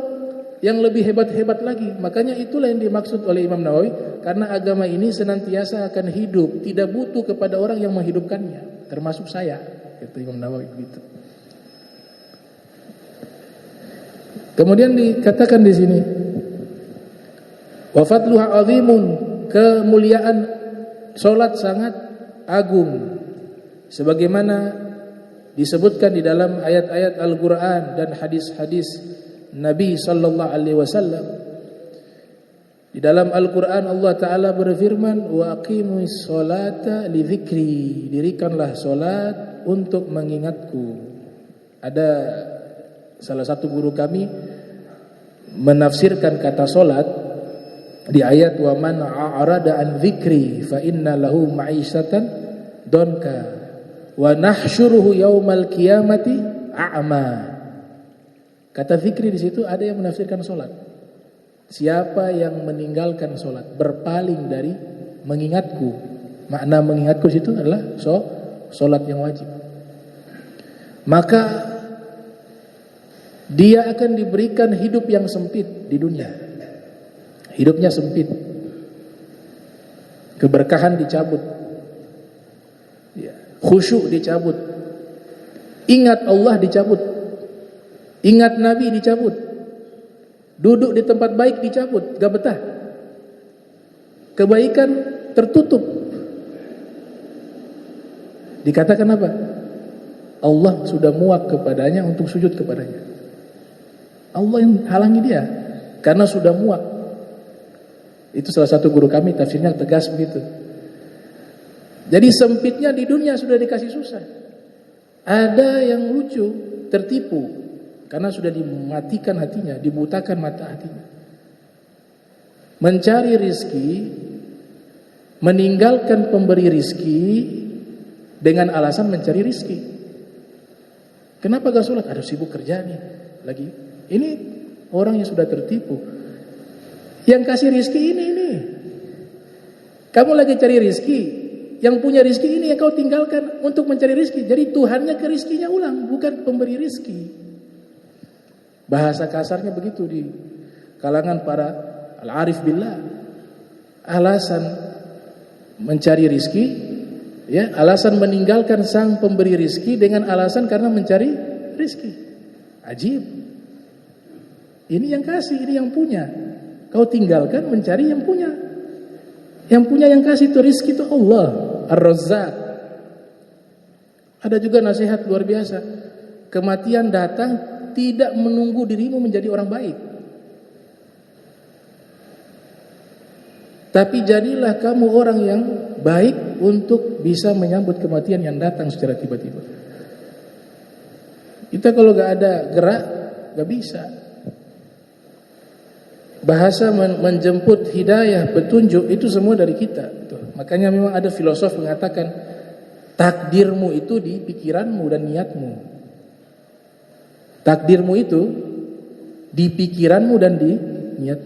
yang lebih hebat-hebat lagi. Makanya itulah yang dimaksud oleh Imam Nawawi, karena agama ini senantiasa akan hidup, tidak butuh kepada orang yang menghidupkannya, termasuk saya, kata Imam Nawawi begitu. Kemudian dikatakan di sini, wa fadluha azimun, kemuliaan salat sangat agung, sebagaimana disebutkan di dalam ayat-ayat Al-Qur'an dan hadis-hadis Nabi sallallahu alaihi wasallam. Di dalam Al-Qur'an Allah taala berfirman, wa aqimus sholata li dzikri, dirikanlah salat untuk mengingatku. Ada salah satu guru kami menafsirkan kata salat di ayat wa man a'rada an dzikri fa inna lahu ma'isyatan donka wa nahsyuruhu yaumal qiyamati a'ma. Kata zikri di situ ada yang menafsirkan solat. Siapa yang meninggalkan solat, berpaling dari mengingatku. Makna mengingatku situ adalah solat yang wajib. Maka dia akan diberikan hidup yang sempit di dunia. Hidupnya sempit. Keberkahan dicabut. Khusyuk dicabut. Ingat Allah dicabut. Ingat Nabi dicabut. Duduk di tempat baik dicabut, gak betah. Kebaikan tertutup. Dikatakan apa? Allah sudah muak kepadanya untuk sujud kepadanya. Allah yang halangi dia karena sudah muak. Itu salah satu guru kami tafsirnya tegas begitu. Jadi sempitnya di dunia sudah dikasih susah. Ada yang lucu, tertipu karena sudah dimatikan hatinya, dibutakan mata hatinya. Mencari rizki, meninggalkan pemberi rizki dengan alasan mencari rizki. Kenapa gak sholat? Ada sibuk kerja nih lagi. Ini orang yang sudah tertipu. Yang kasih rizki ini. Kamu lagi cari rizki, yang punya rizki ini yang kau tinggalkan untuk mencari rizki. Jadi Tuhannya ke rizkinya ulang, bukan pemberi rizki. Bahasa kasarnya begitu di kalangan para al-arif billah. Alasan mencari rizki, ya, alasan meninggalkan sang pemberi rizki dengan alasan karena mencari rizki. Ajib. Ini yang kasih, ini yang punya. Kau tinggalkan mencari yang punya. Yang punya yang kasih itu rizki itu Allah, Ar-Razzaq. Ada juga nasihat luar biasa. Kematian datang tidak menunggu dirimu menjadi orang baik. Tapi jadilah kamu orang yang baik untuk bisa menyambut kematian yang datang secara tiba-tiba. Kita kalau gak ada gerak, gak bisa. Bahasa menjemput hidayah, petunjuk itu semua dari kita. Makanya memang ada filosof mengatakan takdirmu itu di pikiranmu dan niatmu. Takdirmu itu di pikiranmu dan di niat.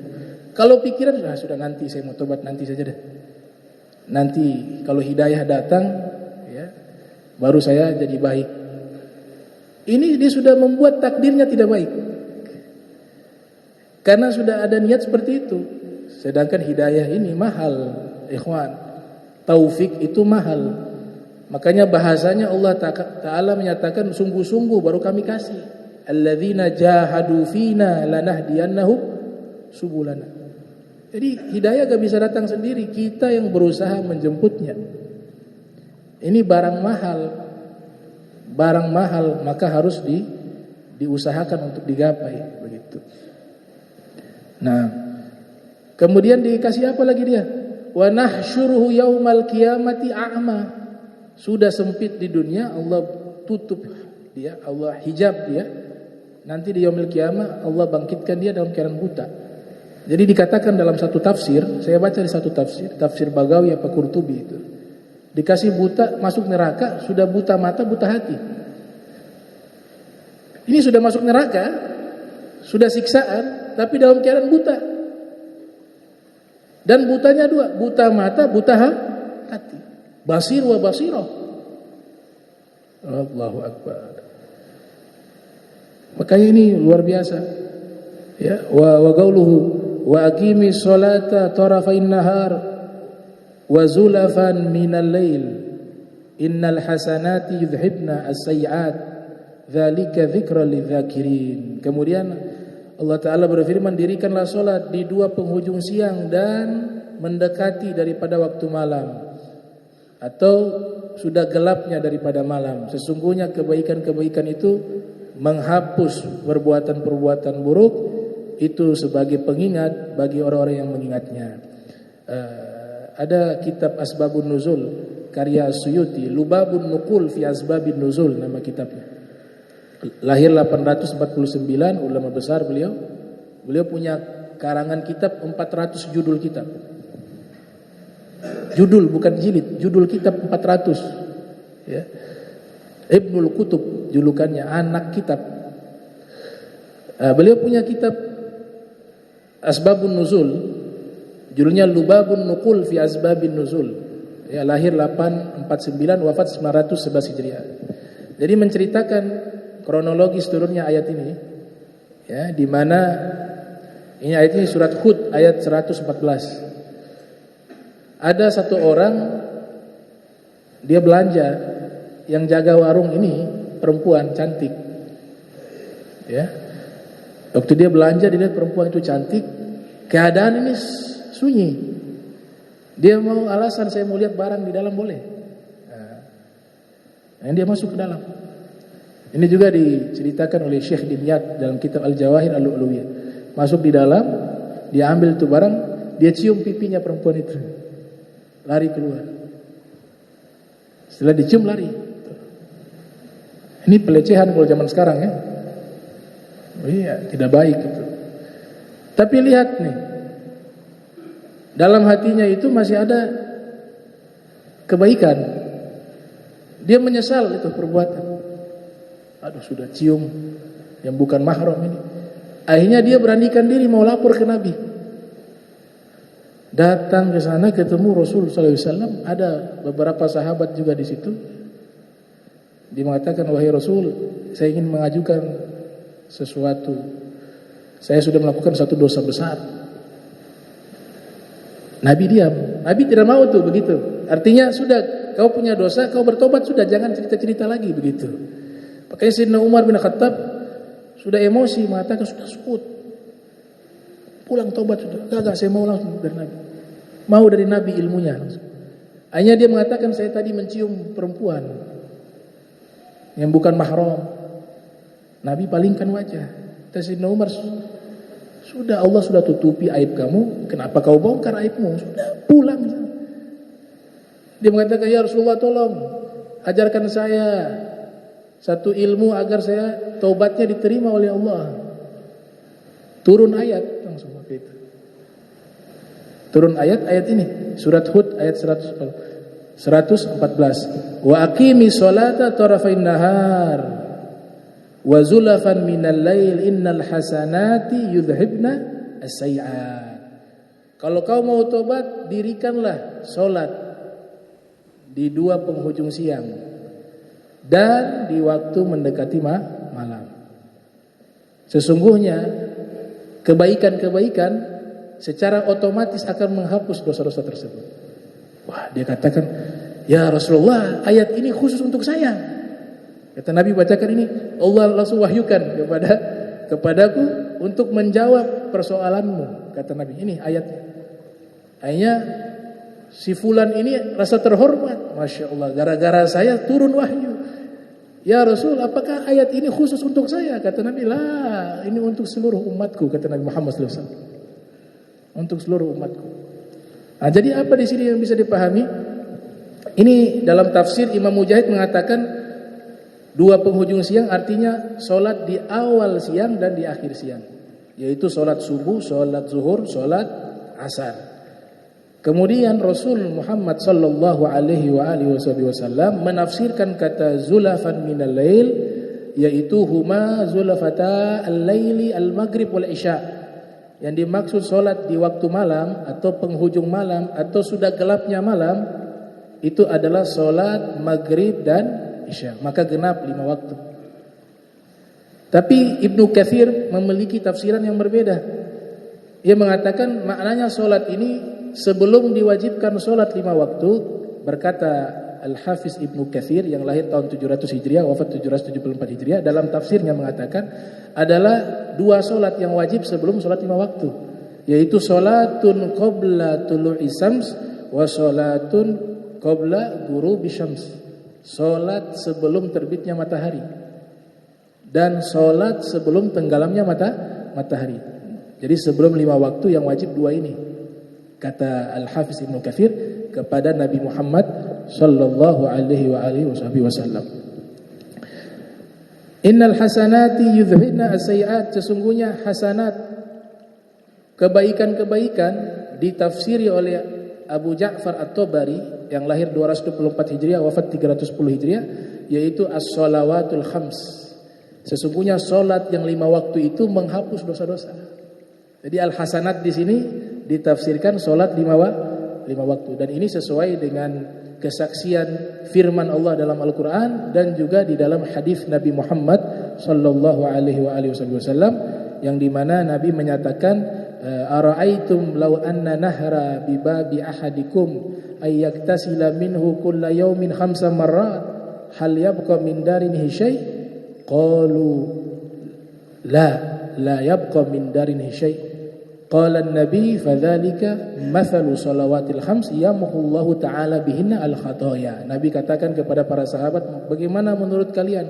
Kalau pikiran sudah nanti saya mau tobat nanti saja deh. Nanti kalau hidayah datang, ya, baru saya jadi baik. Ini dia sudah membuat takdirnya tidak baik. Karena sudah ada niat seperti itu. Sedangkan hidayah ini mahal, ikhwan. Taufik itu mahal. Makanya bahasanya Allah Ta'ala menyatakan sungguh-sungguh baru kami kasih. Alladzina jahadu fina lanahdiyannahum subulana. Jadi hidayah gak bisa datang sendiri, kita yang berusaha menjemputnya. Ini barang mahal, maka harus diusahakan untuk digapai begitu. Nah, kemudian dikasih apa lagi dia? Wa nahsyuruhu yaumal qiyamati a'ma. Sudah sempit di dunia, Allah tutup dia, Allah hijab dia. Nanti di yaumil qiyamah Allah bangkitkan dia dalam keadaan buta. Jadi dikatakan dalam satu tafsir, saya baca di satu tafsir Bagawi apa Qurtubi itu. Dikasih buta, masuk neraka, sudah buta mata, buta hati. Ini sudah masuk neraka, sudah siksaan, tapi dalam keadaan buta. Dan butanya dua, buta mata, buta hati. Basir wa basirah. Allahu Akbar. Makanya ini luar biasa. Ya, wa qauluhu wa aqimi sholata tarafain nahar wa zulafan minal lail innal hasanati yudhibna as-sayyi'at dzalika dzikra lidzakirin. Kemudian Allah Ta'ala berfirman, dirikanlah solat di dua penghujung siang dan mendekati daripada waktu malam, atau sudah gelapnya daripada malam. Sesungguhnya kebaikan-kebaikan itu menghapus perbuatan-perbuatan buruk, itu sebagai pengingat bagi orang-orang yang mengingatnya. Ada kitab Asbabun Nuzul karya Suyuti, Lubabun Nuqul fi Asbabin Nuzul nama kitabnya. Lahir 849, ulama besar beliau. Beliau punya karangan kitab 400 judul kitab. Judul bukan jilid, judul kitab 400. Ya. Ibnul Kutub julukannya, anak kitab. Beliau punya kitab Asbabun Nuzul, judulnya Lubabun Nuqul fi Asbabin Nuzul. Ya, lahir 849, wafat 911 Hijriah. Jadi menceritakan kronologis turunnya ayat ini, ya, di mana ini ayat ini surat Hud ayat 114. Ada satu orang, dia belanja, yang jaga warung ini perempuan cantik, ya. Waktu dia belanja dilihat perempuan itu cantik, keadaan ini sunyi. Dia mau alasan, saya mau lihat barang di dalam boleh. Nah, dia masuk ke dalam. Ini juga diceritakan oleh Syekh Dimyat dalam kitab Al-Jawahir Al-Lu'luwiyah. Masuk di dalam, dia ambil itu barang, dia cium pipinya perempuan itu. Lari keluar. Setelah dicium lari. Ini pelecehan kalau zaman sekarang, ya. Oh iya, tidak baik itu. Tapi lihat nih, dalam hatinya itu masih ada kebaikan. Dia menyesal itu perbuatan. Aduh, sudah cium yang bukan mahram ini. Akhirnya dia beranikan diri mau lapor ke Nabi. Datang ke sana, ketemu Rasul sallallahu alaihi wasallam, ada beberapa sahabat juga di situ. Dia mengatakan, wahai Rasul, saya ingin mengajukan sesuatu. Saya sudah melakukan satu dosa besar. Nabi diam. Nabi tidak mau tuh begitu. Artinya sudah, kau punya dosa, kau bertobat, sudah, jangan cerita-cerita lagi begitu. Makanya Sayyidina Umar bin Khattab sudah emosi, mengatakan sudah sukut, pulang tobat sudah. Gak, saya mau langsung dari Nabi. Mau dari Nabi ilmunya langsung. Akhirnya dia mengatakan, saya tadi mencium perempuan yang bukan mahram. Nabi palingkan wajah. Sayyidina Umar, sudah, Allah sudah tutupi aib kamu, kenapa kau bongkar aibmu? Sudah, pulang. Dia mengatakan, ya Rasulullah, tolong ajarkan saya satu ilmu agar saya taubatnya diterima oleh Allah. Turun ayat langsung waktu itu. Turun ayat ini, surat Hud ayat 114. Wa aqimi sholata tarafain nahar wa zulafan minal lail innal hasanati yudhibna as-sayyi'at. Kalau kau mau tobat, dirikanlah solat di dua penghujung siang dan di waktu mendekati malam. Sesungguhnya kebaikan-kebaikan secara otomatis akan menghapus dosa-dosa tersebut. Wah, dia katakan, ya Rasulullah, ayat ini khusus untuk saya. Kata Nabi, bacakan ini. Allah langsung wahyukan kepadaku untuk menjawab persoalanmu. Kata Nabi, ini ayatnya. Akhirnya si fulan ini rasa terhormat. Masya Allah, gara-gara saya turun wahyu. Ya Rasul, apakah ayat ini khusus untuk saya? Kata Nabi, lah, ini untuk seluruh umatku, kata Nabi Muhammad SAW. Untuk seluruh umatku. Nah, jadi apa di sini yang bisa dipahami? Ini dalam tafsir Imam Mujahid mengatakan dua penghujung siang artinya solat di awal siang dan di akhir siang, yaitu solat subuh, solat zuhur, solat asar. Kemudian Rasul Muhammad sallallahu alaihi wasallam menafsirkan kata zulafan minal lail, yaitu huma zulafata al-laili al-maghrib wal isya. Yang dimaksud solat di waktu malam atau penghujung malam atau sudah gelapnya malam itu adalah solat maghrib dan isya. Maka genap 5 waktu. Tapi Ibnu Katsir memiliki tafsiran yang berbeda. Ia mengatakan maknanya solat ini sebelum diwajibkan solat 5 waktu, berkata Al-Hafiz Ibnu Katsir yang lahir tahun 700 Hijriah, wafat 774 Hijriah, dalam tafsirnya mengatakan adalah 2 solat yang wajib sebelum solat 5 waktu, yaitu solatun qabla tulu'i syams wa solatun qabla ghurubi syams. Solat sebelum terbitnya matahari dan solat sebelum tenggelamnya matahari. Jadi sebelum 5 waktu yang wajib 2 ini, kata Al-Hafiz Ibnu Katsir kepada Nabi Muhammad sallallahu alaihi wasallam. Innal hasanati yudhhibna as-sayyi'at, sesungguhnya hasanat, kebaikan-kebaikan ditafsiri oleh Abu Ja'far At-Tabari yang lahir 224 Hijriah, wafat 310 Hijriah, yaitu as-shalawatul khams. Sesungguhnya salat yang 5 waktu itu menghapus dosa-dosa. Jadi al-hasanat di sini ditafsirkan solat 5 waktu, dan ini sesuai dengan kesaksian firman Allah dalam Al-Quran dan juga di dalam hadis Nabi Muhammad sallallahu alaihi wasallam yang dimana Nabi menyatakan ara'aitum law anna nahra bi babi ahadikum ay yaktasila minhu kulla yawmin 5 marrat hal yabqa min darinihi syai' qalu la yabqa min darinihi syai'. Qala an-nabi fadzalika mathalu salawatil khams yamhullahu ta'ala bihinna al-khataaya. Nabi katakan kepada para sahabat, bagaimana menurut kalian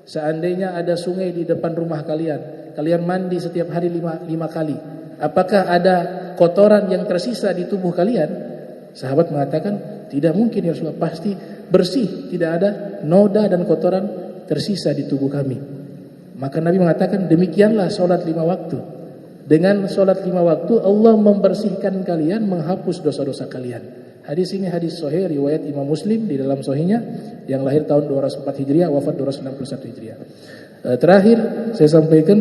seandainya ada sungai di depan rumah kalian, kalian mandi setiap hari 5 kali, apakah ada kotoran yang tersisa di tubuh kalian? Sahabat mengatakan, tidak mungkin ya Rasulullah, pasti bersih, tidak ada noda dan kotoran tersisa di tubuh kami. Maka Nabi mengatakan, demikianlah salat 5 waktu. Dengan sholat 5 waktu Allah membersihkan kalian, menghapus dosa-dosa kalian. Hadis ini hadis sahih riwayat Imam Muslim di dalam sahihnya yang lahir tahun 204 Hijriah, wafat 261 Hijriah. Terakhir saya sampaikan,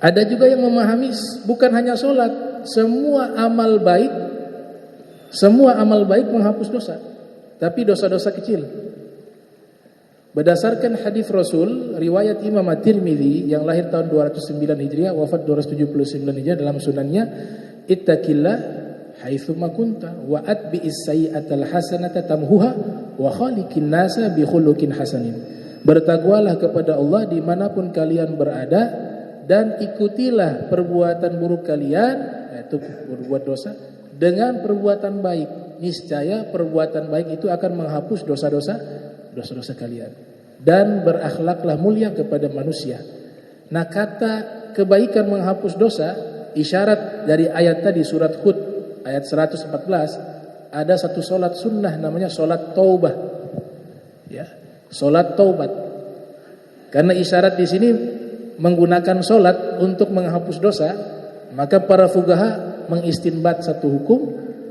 ada juga yang memahami bukan hanya sholat, semua amal baik menghapus dosa, tapi dosa-dosa kecil. Berdasarkan hadis Rasul riwayat Imam At-Tirmidzi yang lahir tahun 209 Hijriah, wafat 279 Hijriah, dalam sunannya, ittaqillah haitsu ma kunta wa atbi'is sayyi'atal hasanata tamhuha wa khaliqin nasa bi khuluqin hasanin. Bertakwalah kepada Allah dimanapun kalian berada dan ikutilah perbuatan buruk kalian, yaitu berbuat dosa, dengan perbuatan baik. Niscaya perbuatan baik itu akan menghapus dosa-dosa kalian, dan berakhlaklah mulia kepada manusia. Nah, kata kebaikan menghapus dosa, isyarat dari ayat tadi surat Hud ayat 114, ada satu solat sunnah namanya solat taubah, ya, solat taubat. Karena isyarat di sini menggunakan solat untuk menghapus dosa, maka para fuqaha mengistinbat satu hukum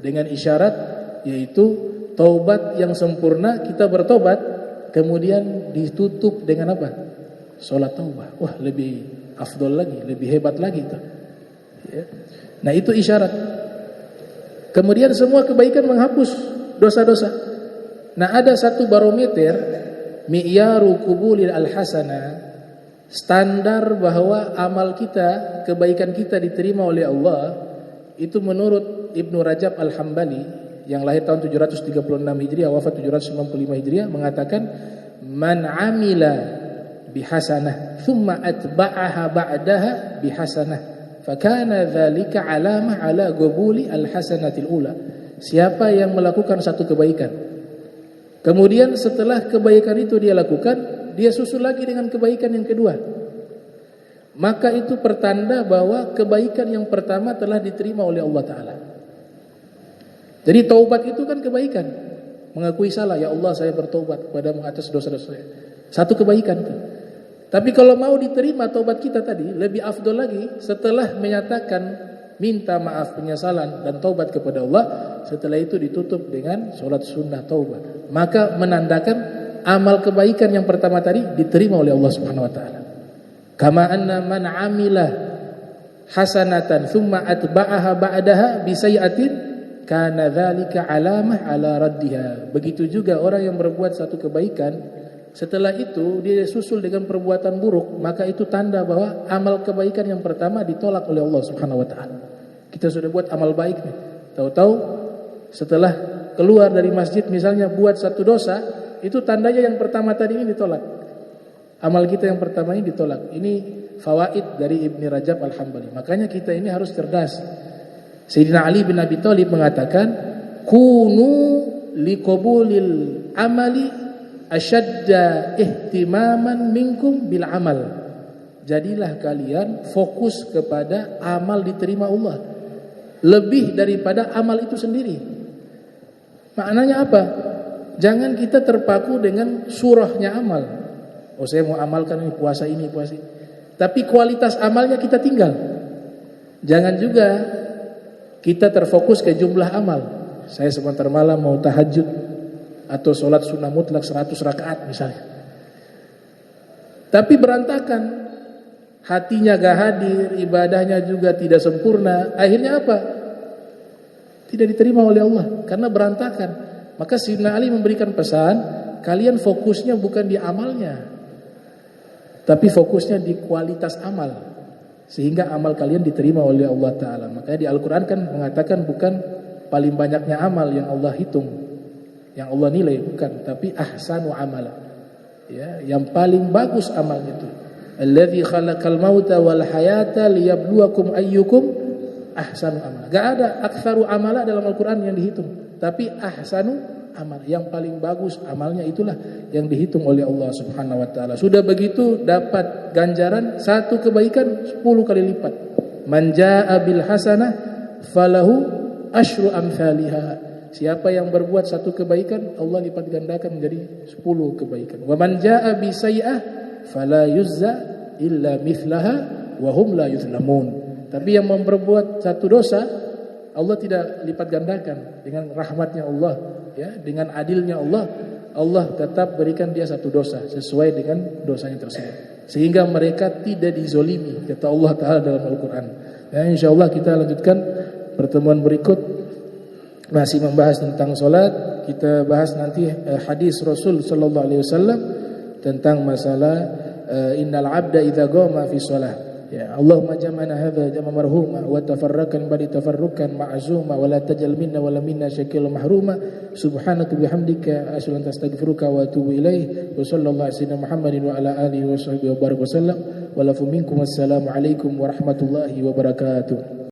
dengan isyarat, yaitu taubat yang sempurna, kita bertobat kemudian ditutup dengan apa? Salat taubah. Wah, lebih afdol lagi, lebih hebat lagi itu. Ya. Nah, itu isyarat. Kemudian semua kebaikan menghapus dosa-dosa. Nah, ada satu barometer, mi'yaru qubulil al-hasanah, standar bahwa amal kita, kebaikan kita diterima oleh Allah, itu menurut Ibnu Rajab Al-Hambali yang lahir tahun 736 Hijriah, wafat 795 Hijriah, mengatakan man amila bihasanah thumma atba'aha ba'daha bihasanah fakana dzalika alamah ala qabuli alhasanatil ula. Siapa yang melakukan satu kebaikan Kemudian setelah kebaikan itu dia lakukan, dia susul lagi dengan kebaikan yang kedua. Maka itu pertanda bahwa kebaikan yang pertama telah diterima oleh Allah Ta'ala. Jadi taubat itu kan kebaikan. Mengakui salah, ya Allah saya bertobat kepadamu atas dosa-dosa saya. Satu kebaikan itu. Tapi kalau mau diterima taubat kita tadi, lebih afdol lagi setelah menyatakan minta maaf, penyesalan dan taubat kepada Allah, setelah itu ditutup dengan sholat sunnah taubat. Maka menandakan amal kebaikan yang pertama tadi diterima oleh Allah Subhanahu wa taala. Kama anna man amila hasanatan thumma atba'aha ba'daha bi sayyi'atin kana dzalika alamah ala raddiha. Begitu juga orang yang berbuat satu kebaikan, setelah itu dia susul dengan perbuatan buruk, maka itu tanda bahwa amal kebaikan yang pertama ditolak oleh Allah Subhanahu wa taala. Kita sudah buat amal baik nih, tahu-tahu setelah keluar dari masjid misalnya buat satu dosa, itu tandanya yang pertama tadi ini ditolak. Amal kita yang pertama ini ditolak. Ini fawaid dari Ibnu Rajab Al-Hambali. Makanya kita ini harus cerdas. Sayyidina Ali bin Abi Thalib mengatakan, "Kunu liqabulil amali asyadda ihtimaman minkum bil amal." Jadilah kalian fokus kepada amal diterima Allah lebih daripada amal itu sendiri. Maknanya apa? Jangan kita terpaku dengan surahnya amal. Oh, saya mau amalkan ini puasa ini. Tapi kualitas amalnya kita tinggal. Jangan juga kita terfokus ke jumlah amal. Saya sebentar malam mau tahajud atau sholat sunnah mutlak 100 rakaat misalnya. Tapi berantakan. Hatinya gak hadir, ibadahnya juga tidak sempurna. Akhirnya apa? Tidak diterima oleh Allah karena berantakan. Maka Sayyidina Ali memberikan pesan, kalian fokusnya bukan di amalnya, tapi fokusnya di kualitas amal, sehingga amal kalian diterima oleh Allah Ta'ala. Makanya di Al-Quran kan mengatakan bukan paling banyaknya amal yang Allah hitung, yang Allah nilai, bukan, tapi ahsanu amala, ya, yang paling bagus amalnya itu. Alladzi khalaqal mauta wal hayata liyabluwakum ayyukum ahsanu amala. Gak ada aktsaru amala dalam Al-Quran yang dihitung, tapi ahsanu amal, yang paling bagus amalnya itulah yang dihitung oleh Allah Subhanahu wa taala. Sudah begitu dapat ganjaran satu kebaikan 10 kali lipat. Man jaa bil hasanah falahu asyru amsalihha. Siapa yang berbuat satu kebaikan, Allah lipat gandakan menjadi 10 kebaikan. Wa man jaa bi sayyi'ah fala yuzza illa mithlaha wa hum la yuzlamun. Tapi yang memperbuat satu dosa, Allah tidak lipat gandakan. Dengan rahmatnya Allah, ya, dengan adilnya Allah, Allah tetap berikan dia satu dosa sesuai dengan dosanya tersebut, sehingga mereka tidak dizolimi, kata Allah Ta'ala dalam Al-Quran. Ya, insyaallah kita lanjutkan pertemuan berikut, masih membahas tentang solat. Kita bahas nanti hadis Rasul Sallallahu Alaihi Wasallam tentang masalah innal abda idza qama fi shalah, ya Allahumma jam'ana hadza jam'a marhuma wa tafarraqan ba'da tafarrukan ma'zuma wa la tajal minna wa la minna syakil mahruma subhanaka bihamdika asyhadu an la ilaha illa anta astaghfiruka wa atubu ilaik wa sallallahu alaihi Muhammadin wa ala alihi wa sahbihi wa baraka wasallam wa lafu minkum assalamu alaikum warahmatullahi wabarakatuh.